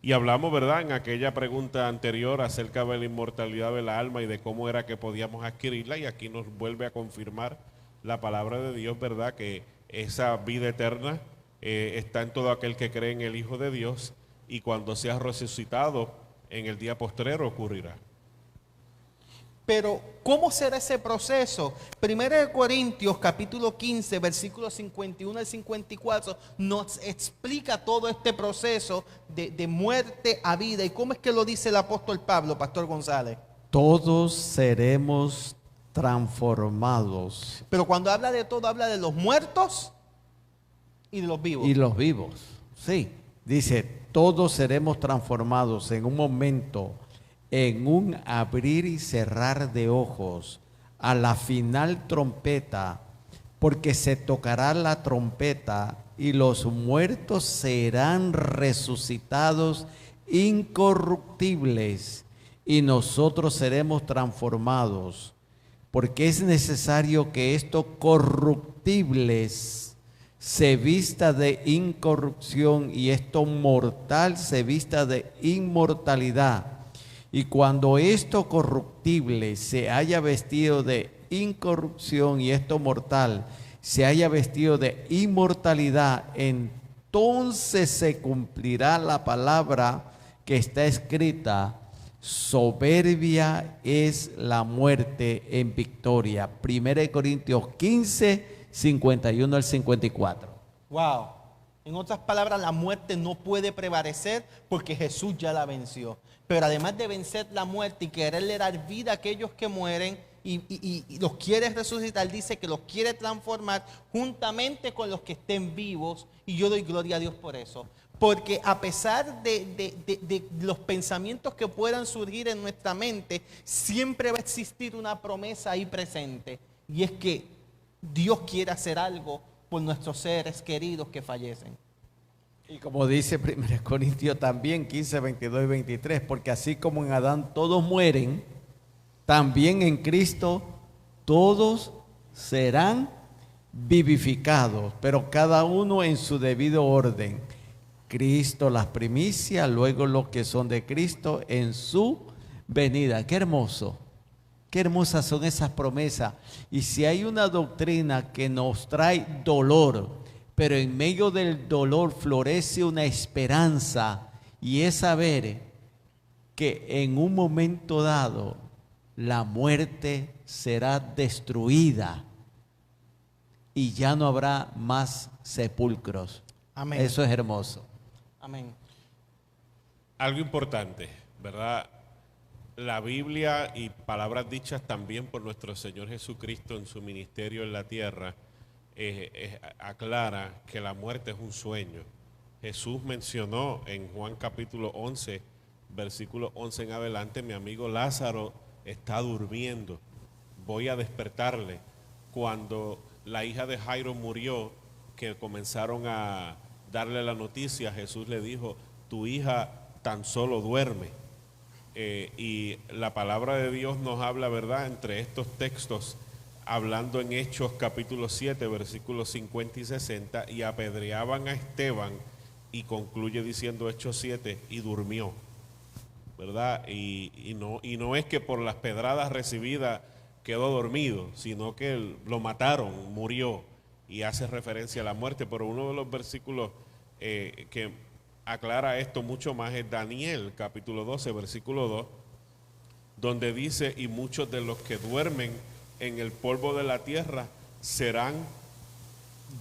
Y hablamos, ¿verdad?, en aquella pregunta anterior acerca de la inmortalidad del alma y de cómo era que podíamos adquirirla, y aquí nos vuelve a confirmar la palabra de Dios, ¿verdad?, que esa vida eterna está en todo aquel que cree en el Hijo de Dios, y cuando sea resucitado en el día postrero ocurrirá. Pero, ¿cómo será ese proceso? 1 Corintios capítulo 15, versículos 51 al 54, nos explica todo este proceso de muerte a vida. ¿Y cómo es que lo dice el apóstol Pablo, Pastor González? Todos seremos transformados. Pero cuando habla de todo, habla de los muertos y de los vivos. Y los vivos, sí. Dice, todos seremos transformados en un momento, en un abrir y cerrar de ojos, a la final trompeta, porque se tocará la trompeta y los muertos serán resucitados incorruptibles y nosotros seremos transformados, porque es necesario que estos corruptibles se vista de incorrupción y esto mortal se vista de inmortalidad. Y cuando esto corruptible se haya vestido de incorrupción y esto mortal se haya vestido de inmortalidad, entonces se cumplirá la palabra que está escrita: soberbia es la muerte en victoria. 1 Corintios 15, 51 al 54. Wow. En otras palabras, la muerte no puede prevalecer porque Jesús ya la venció. Pero además de vencer la muerte y quererle dar vida a aquellos que mueren y los quiere resucitar, dice que los quiere transformar juntamente con los que estén vivos. Y yo doy gloria a Dios por eso. Porque a pesar de los pensamientos que puedan surgir en nuestra mente, siempre va a existir una promesa ahí presente. Y es que Dios quiere hacer algo por nuestros seres queridos que fallecen. Y como dice 1 Corintios también 15, 22 y 23, porque así como en Adán todos mueren, también en Cristo todos serán vivificados, pero cada uno en su debido orden. Cristo las primicias, luego los que son de Cristo en su venida. Qué hermoso, qué hermosas son esas promesas. Y si hay una doctrina que nos trae dolor, pero en medio del dolor florece una esperanza, y es saber que en un momento dado la muerte será destruida y ya no habrá más sepulcros. Amén. Eso es hermoso. Amén. Algo importante, ¿verdad? La Biblia y palabras dichas también por nuestro Señor Jesucristo en su ministerio en la tierra aclara que la muerte es un sueño. Jesús mencionó en Juan capítulo 11, versículo 11 en adelante: mi amigo Lázaro está durmiendo, voy a despertarle. Cuando la hija de Jairo murió, que comenzaron a darle la noticia, Jesús le dijo: tu hija tan solo duerme. Y la palabra de Dios nos habla, ¿verdad?, entre estos textos, hablando en Hechos capítulo 7, versículos 50 y 60, y apedreaban a Esteban y concluye diciendo Hechos 7, y durmió, ¿verdad? Y no es que por las pedradas recibidas quedó dormido, sino que lo mataron, murió, y hace referencia a la muerte. Pero uno de los versículos que aclara esto mucho más es Daniel, capítulo 12, versículo 2, donde dice, y muchos de los que duermen en el polvo de la tierra serán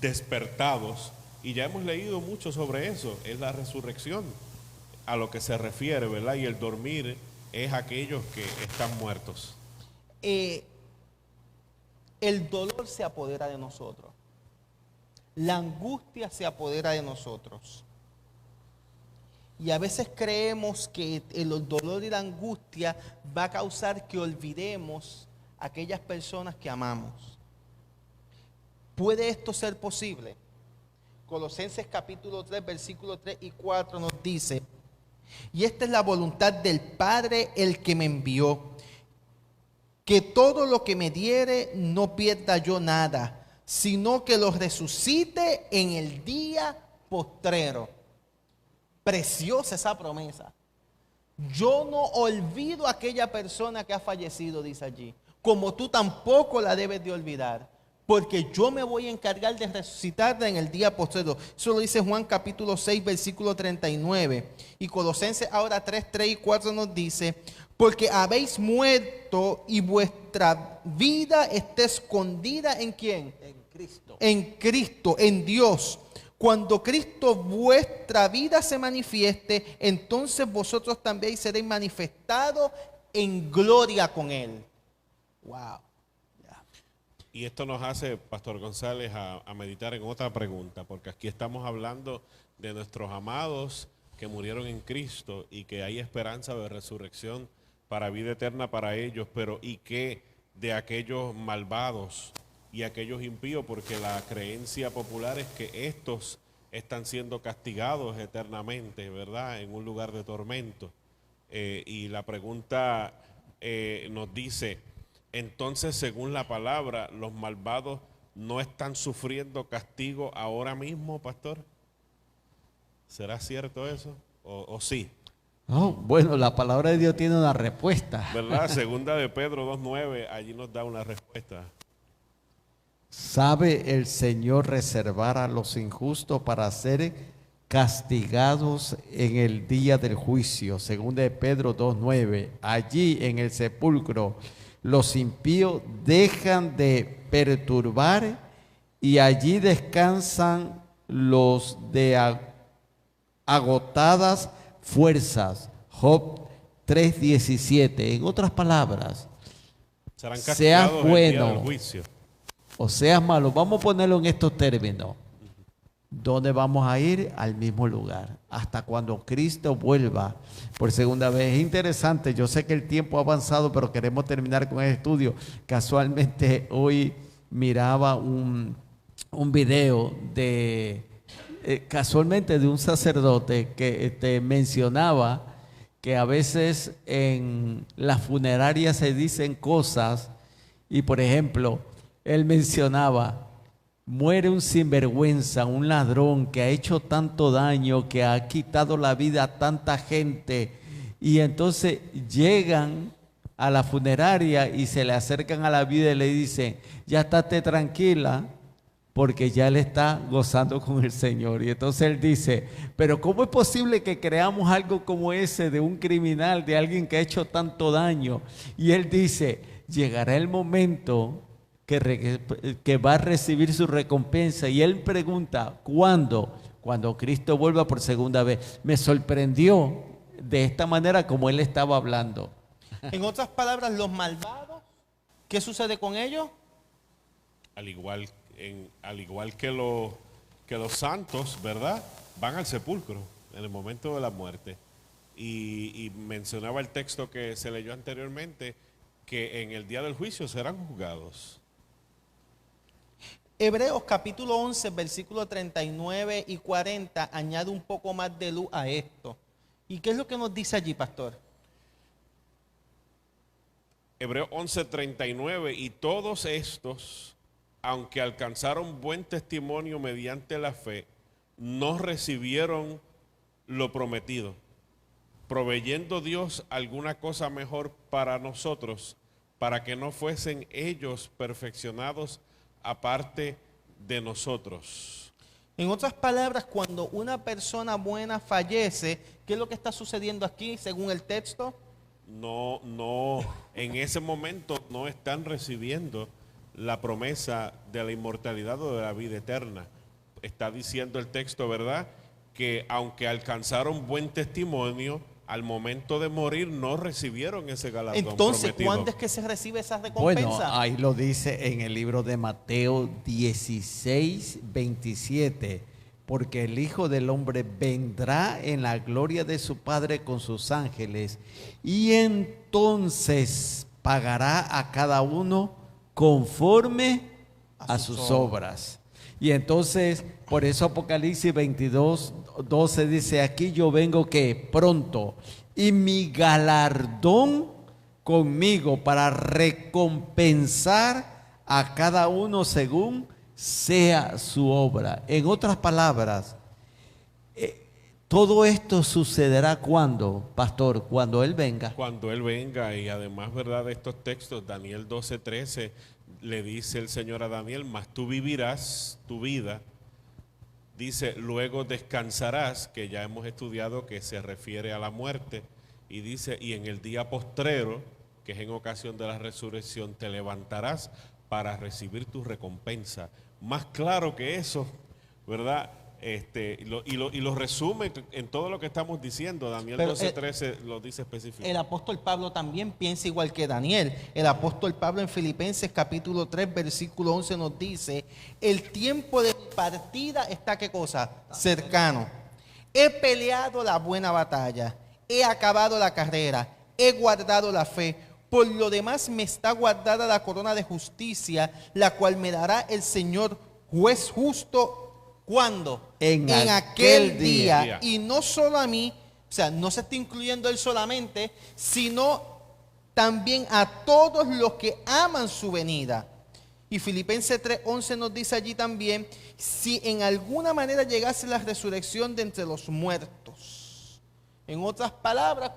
despertados. Y ya hemos leído mucho sobre eso, es la resurrección a lo que se refiere, ¿verdad? Y el dormir es aquellos que están muertos. El dolor se apodera de nosotros. La angustia se apodera de nosotros. Y a veces creemos que el dolor y la angustia va a causar que olvidemos a aquellas personas que amamos. ¿Puede esto ser posible? Colosenses capítulo 3, versículos 3 y 4 nos dice, y esta es la voluntad del Padre, el que me envió, que todo lo que me diere no pierda yo nada, sino que lo resucite en el día postrero. Preciosa esa promesa. Yo no olvido a aquella persona que ha fallecido, dice allí, como tú tampoco la debes de olvidar, porque yo me voy a encargar de resucitarla en el día postrero. Eso lo dice Juan capítulo 6, versículo 39. Y Colosenses ahora 3 y 4 nos dice, porque habéis muerto y vuestra vida está escondida ¿en quién? En Cristo. En Cristo, en Dios. Cuando Cristo vuestra vida se manifieste, entonces vosotros también seréis manifestados en gloria con Él. Wow. Y esto nos hace, Pastor González, a meditar en otra pregunta, porque aquí estamos hablando de nuestros amados que murieron en Cristo y que hay esperanza de resurrección para vida eterna para ellos, pero ¿y qué de aquellos malvados y aquellos impíos? Porque la creencia popular es que estos están siendo castigados eternamente, ¿verdad? En un lugar de tormento. Y la pregunta nos dice, entonces, según la palabra, ¿los malvados no están sufriendo castigo ahora mismo, pastor? ¿Será cierto eso? ¿O sí? Oh, bueno, la palabra de Dios tiene una respuesta. ¿Verdad? Segunda de Pedro 2:9, allí nos da una respuesta. ¿Sabe el Señor reservar a los injustos para ser castigados en el día del juicio? Segunda de Pedro 2:9. Allí en el sepulcro los impíos dejan de perturbar y allí descansan los de agotadas fuerzas. Job 3:17. En otras palabras, Serán seas castigados el día del bueno juicio. o seas malo, vamos a ponerlo en estos términos. ¿Dónde vamos a ir? Al mismo lugar, hasta cuando Cristo vuelva por segunda vez. Es interesante, yo sé que el tiempo ha avanzado, pero queremos terminar con el estudio. Casualmente hoy miraba un video casualmente de un sacerdote que mencionaba que a veces en las funerarias se dicen cosas y, por ejemplo, él mencionaba: muere un sinvergüenza, un ladrón que ha hecho tanto daño, que ha quitado la vida a tanta gente. Y entonces llegan a la funeraria y se le acercan a la vida y le dicen: ya estate tranquila, porque ya él está gozando con el Señor. Y entonces él dice: pero ¿cómo es posible que creamos algo como ese de un criminal, de alguien que ha hecho tanto daño? Y él dice: llegará el momento que va a recibir su recompensa. Y él pregunta: ¿cuándo? Cuando Cristo vuelva por segunda vez. Me sorprendió de esta manera como él estaba hablando. En otras palabras, los malvados, ¿qué sucede con ellos? Al igual que los santos, ¿verdad? Van al sepulcro en el momento de la muerte. Y mencionaba el texto que se leyó anteriormente, que en el día del juicio serán juzgados. Hebreos capítulo 11, versículos 39 y 40 añade un poco más de luz a esto. ¿Y qué es lo que nos dice allí, pastor? Hebreos 11:39, y todos estos, aunque alcanzaron buen testimonio mediante la fe, no recibieron lo prometido, proveyendo Dios alguna cosa mejor para nosotros, para que no fuesen ellos perfeccionados aparte de nosotros. En otras palabras, cuando una persona buena fallece, ¿qué es lo que está sucediendo aquí según el texto? No, en ese momento no están recibiendo la promesa de la inmortalidad o de la vida eterna. Está diciendo el texto, ¿verdad?, que aunque alcanzaron buen testimonio, al momento de morir no recibieron ese galardón Entonces, prometido. ¿cuándo es que se recibe esa Bueno, recompensa? ahí lo dice en el libro de Mateo 16, 27. Porque el Hijo del Hombre vendrá en la gloria de su Padre con sus ángeles, y entonces pagará a cada uno conforme a sus obras. Y entonces, por eso Apocalipsis 22, 12 dice, aquí yo vengo que pronto, y mi galardón conmigo para recompensar a cada uno según sea su obra. En otras palabras, todo esto sucederá cuando, pastor, cuando Él venga. Cuando Él venga, y además, ¿verdad?, de estos textos, Daniel 12:13, le dice el Señor a Daniel, mas tú vivirás tu vida, dice, luego descansarás, que ya hemos estudiado que se refiere a la muerte, y dice, y en el día postrero, que es en ocasión de la resurrección, te levantarás para recibir tu recompensa. Más claro que eso, ¿verdad? Y lo resume en todo lo que estamos diciendo. Daniel 12:13 lo dice específicamente. El apóstol Pablo también piensa igual que Daniel. El apóstol Pablo en Filipenses capítulo 3, versículo 11 nos dice, el tiempo de mi partida está, ¿qué cosa? Cercano. He peleado la buena batalla, he acabado la carrera, he guardado la fe. Por lo demás me está guardada la corona de justicia, la cual me dará el Señor juez justo. ¿Cuándo? En aquel día. día. Y no solo a mí, o sea, no se está incluyendo él solamente, sino también a todos los que aman su venida. Y Filipenses 3:11 nos dice allí también, si en alguna manera llegase la resurrección de entre los muertos. En otras palabras,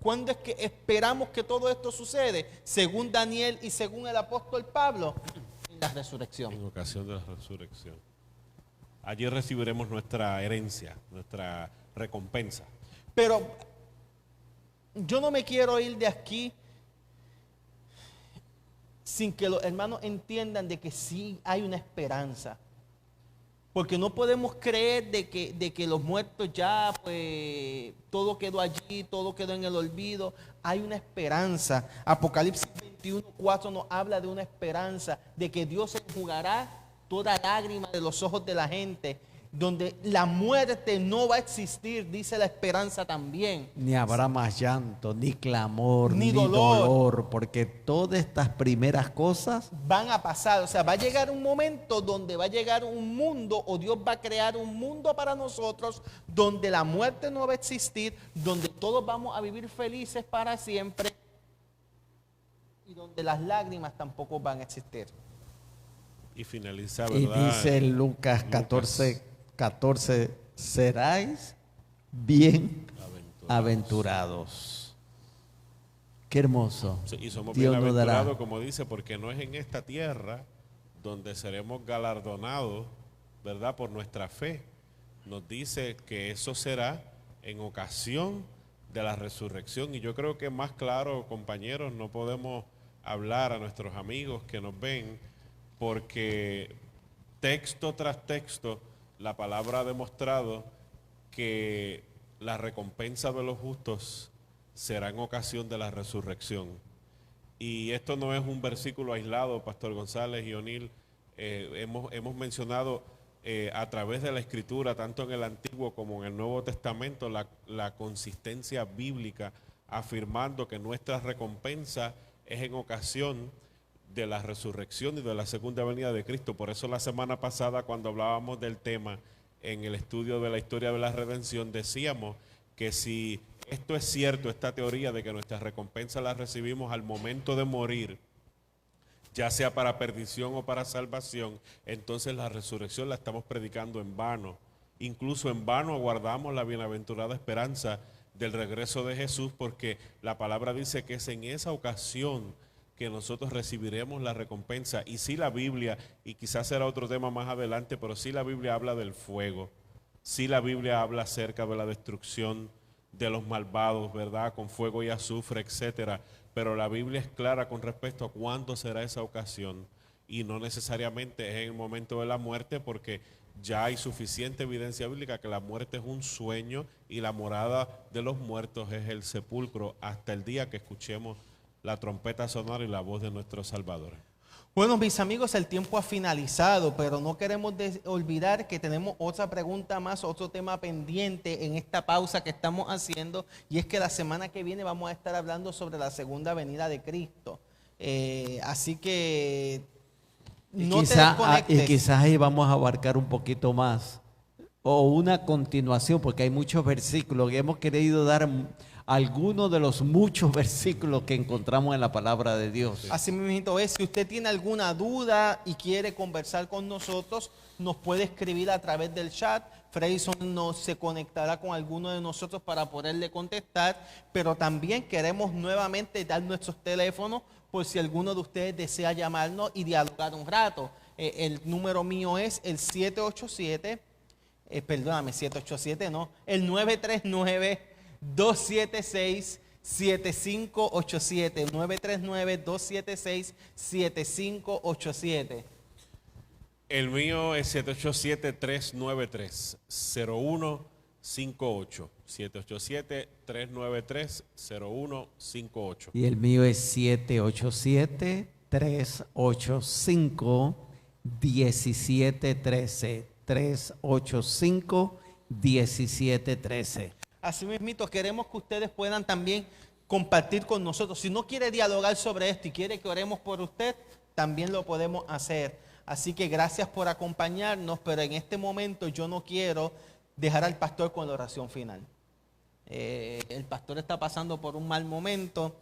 ¿cuándo es que esperamos que todo esto sucede? Según Daniel y según el apóstol Pablo, en la resurrección. En ocasión de la resurrección. Allí recibiremos nuestra herencia, nuestra recompensa. Pero yo no me quiero ir de aquí sin que los hermanos entiendan de que sí hay una esperanza. Porque no podemos creer de que los muertos ya, pues, todo quedó allí, todo quedó en el olvido. Hay una esperanza. Apocalipsis 21:4 nos habla de una esperanza, de que Dios enjugará toda lágrima de los ojos de la gente, donde la muerte no va a existir, dice la esperanza también. Ni habrá más llanto, ni clamor, Ni ni dolor. dolor, porque todas estas primeras cosas Van a pasar, o sea, va a llegar un momento donde va a llegar un mundo, o Dios va a crear un mundo para nosotros, donde la muerte no va a existir, donde todos vamos a vivir felices para siempre, y donde las lágrimas tampoco van a existir. Y finaliza, y ¿verdad? dice Lucas 14:14, seráis bien aventurados. Qué hermoso. Y somos Dios nos dará. bienaventurados, como dice, porque no es en esta tierra donde seremos galardonados, ¿verdad?, por nuestra fe. Nos dice que eso será en ocasión de la resurrección. Y yo creo que más claro, compañeros, no podemos hablar a nuestros amigos que nos ven, porque texto tras texto la palabra ha demostrado que la recompensa de los justos será en ocasión de la resurrección. Y esto no es un versículo aislado, Pastor González y O'Neill. Hemos mencionado a través de la Escritura, tanto en el Antiguo como en el Nuevo Testamento, la consistencia bíblica afirmando que nuestra recompensa es en ocasión de la resurrección y de la segunda venida de Cristo. Por eso la semana pasada, cuando hablábamos del tema en el estudio de la historia de la redención, decíamos que si esto es cierto, esta teoría de que nuestra recompensa la recibimos al momento de morir, ya sea para perdición o para salvación, entonces la resurrección la estamos predicando en vano. Incluso en vano aguardamos la bienaventurada esperanza del regreso de Jesús, porque la palabra dice que es en esa ocasión que nosotros recibiremos la recompensa. Y sí, la Biblia, y quizás será otro tema más adelante, pero sí la Biblia habla del fuego, sí la Biblia habla acerca de la destrucción de los malvados, ¿verdad? Con fuego y azufre, etcétera. Pero la Biblia es clara con respecto a cuándo será esa ocasión, y no necesariamente es en el momento de la muerte, porque ya hay suficiente evidencia bíblica que la muerte es un sueño y la morada de los muertos es el sepulcro, hasta el día que escuchemos la trompeta sonar y la voz de nuestro Salvador. Bueno, mis amigos, el tiempo ha finalizado, pero no queremos olvidar que tenemos otra pregunta más, otro tema pendiente en esta pausa que estamos haciendo, y es que la semana que viene vamos a estar hablando sobre la segunda venida de Cristo. Así que no te desconectes. Y quizás ahí vamos a abarcar un poquito más, o una continuación, porque hay muchos versículos y hemos querido dar algunos de los muchos versículos que encontramos en la palabra de Dios. Así mismo es, si usted tiene alguna duda y quiere conversar con nosotros, nos puede escribir a través del chat. Freyson se conectará con alguno de nosotros para poderle contestar, pero también queremos nuevamente dar nuestros teléfonos por si alguno de ustedes desea llamarnos y dialogar un rato. El número mío es el 787, el 939-276-7587, 939-276-7587. El mío es 787-393-0158. 787-393-0158. Y el mío es 787-385-1713. 385-1713. Así mismo queremos que ustedes puedan también compartir con nosotros. Si no quiere dialogar sobre esto y quiere que oremos por usted, también lo podemos hacer. Así que gracias por acompañarnos, pero en este momento yo no quiero dejar al pastor con la oración final. El pastor está pasando por un mal momento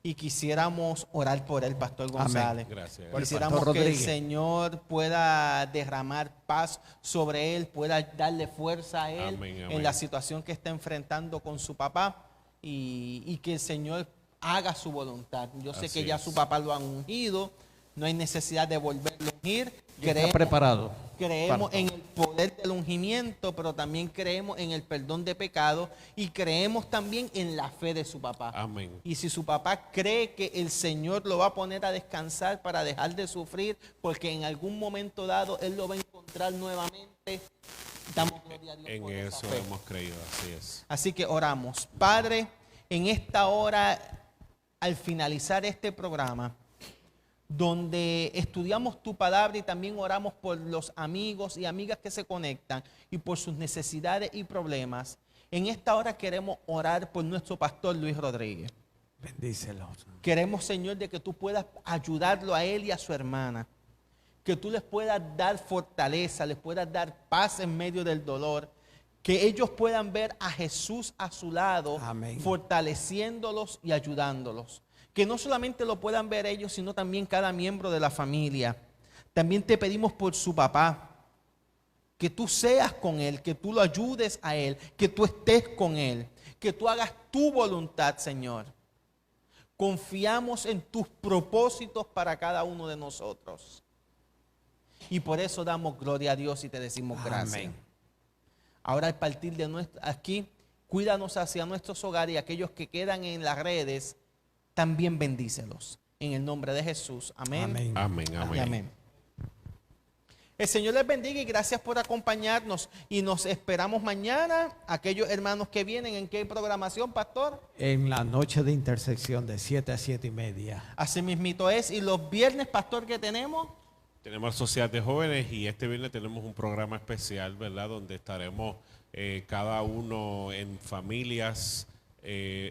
y quisiéramos orar por él, Pastor González. Amén. Gracias. Quisiéramos que el Señor pueda derramar paz sobre él, pueda darle fuerza a él. Amén, amén. En la situación que está enfrentando con su papá, y que el Señor haga su voluntad. Yo sé Así que ya es. su papá lo han ungido, no hay necesidad de volverlo a ungir. Está preparado. Creemos en el poder del ungimiento, pero también creemos en el perdón de pecados y creemos también en la fe de su papá. Amén. Y si su papá cree que el Señor lo va a poner a descansar para dejar de sufrir, porque en algún momento dado Él lo va a encontrar nuevamente, damos gloria a Dios En por esa eso fe. hemos creído, así es. Así que oramos. Padre, en esta hora, al finalizar este programa, donde estudiamos tu palabra y también oramos por los amigos y amigas que se conectan y por sus necesidades y problemas, en esta hora queremos orar por nuestro pastor Luis Rodríguez. Bendícelo. Queremos, Señor, de que tú puedas ayudarlo a él y a su hermana, que tú les puedas dar fortaleza, les puedas dar paz en medio del dolor, que ellos puedan ver a Jesús a su lado, Amén. fortaleciéndolos y ayudándolos. Que no solamente lo puedan ver ellos, sino también cada miembro de la familia. También te pedimos por su papá, que tú seas con él, que tú lo ayudes a él, que tú estés con él, que tú hagas tu voluntad, Señor. Confiamos en tus propósitos para cada uno de nosotros. Y por eso damos gloria a Dios y te decimos gracias. Amén. Ahora, al partir de aquí, cuídanos hacia nuestros hogares y aquellos que quedan en las redes, también bendícelos. En el nombre de Jesús. Amén. Amén. Amén, Y amén. amén. El Señor les bendiga y gracias por acompañarnos. Y nos esperamos mañana. Aquellos hermanos que vienen, ¿en qué programación, pastor? En la noche de intersección de 7 a 7 y media. Así mismito es. Y los viernes, pastor, ¿qué tenemos? Tenemos Sociedad de Jóvenes y este viernes tenemos un programa especial, ¿verdad? Donde estaremos cada uno en familias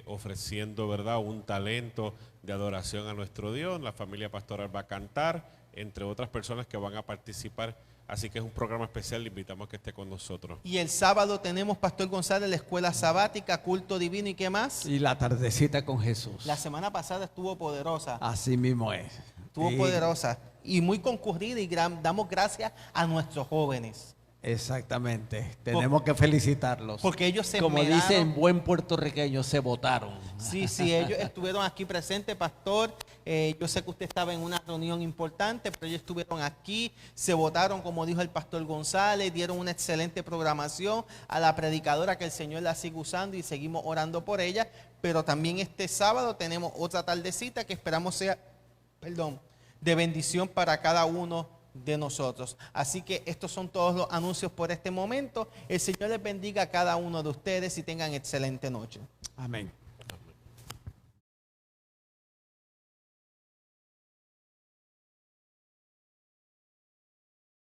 ofreciendo, ¿verdad? Un talento de adoración a nuestro Dios. La familia pastoral va a cantar, entre otras personas que van a participar. Así que es un programa especial, le invitamos a que esté con nosotros. Y el sábado tenemos, pastor González, la escuela sabática, culto divino y qué más. Y la tardecita con Jesús. La semana pasada estuvo poderosa. Así mismo es. Estuvo Sí. poderosa y muy concurrida y damos gracias a nuestros jóvenes. Exactamente. Tenemos que felicitarlos. Porque ellos se Como esmeraron. dicen buen puertorriqueño, se votaron. Sí, sí, ellos estuvieron aquí presentes, pastor. Yo sé que usted estaba en una reunión importante, pero ellos estuvieron aquí, se votaron, como dijo el pastor González, dieron una excelente programación a la predicadora, que el Señor la sigue usando y seguimos orando por ella. Pero también este sábado tenemos otra tardecita que esperamos sea, de bendición para cada uno de nosotros. Así que estos son todos los anuncios por este momento. El Señor les bendiga a cada uno de ustedes y tengan excelente noche. Amén.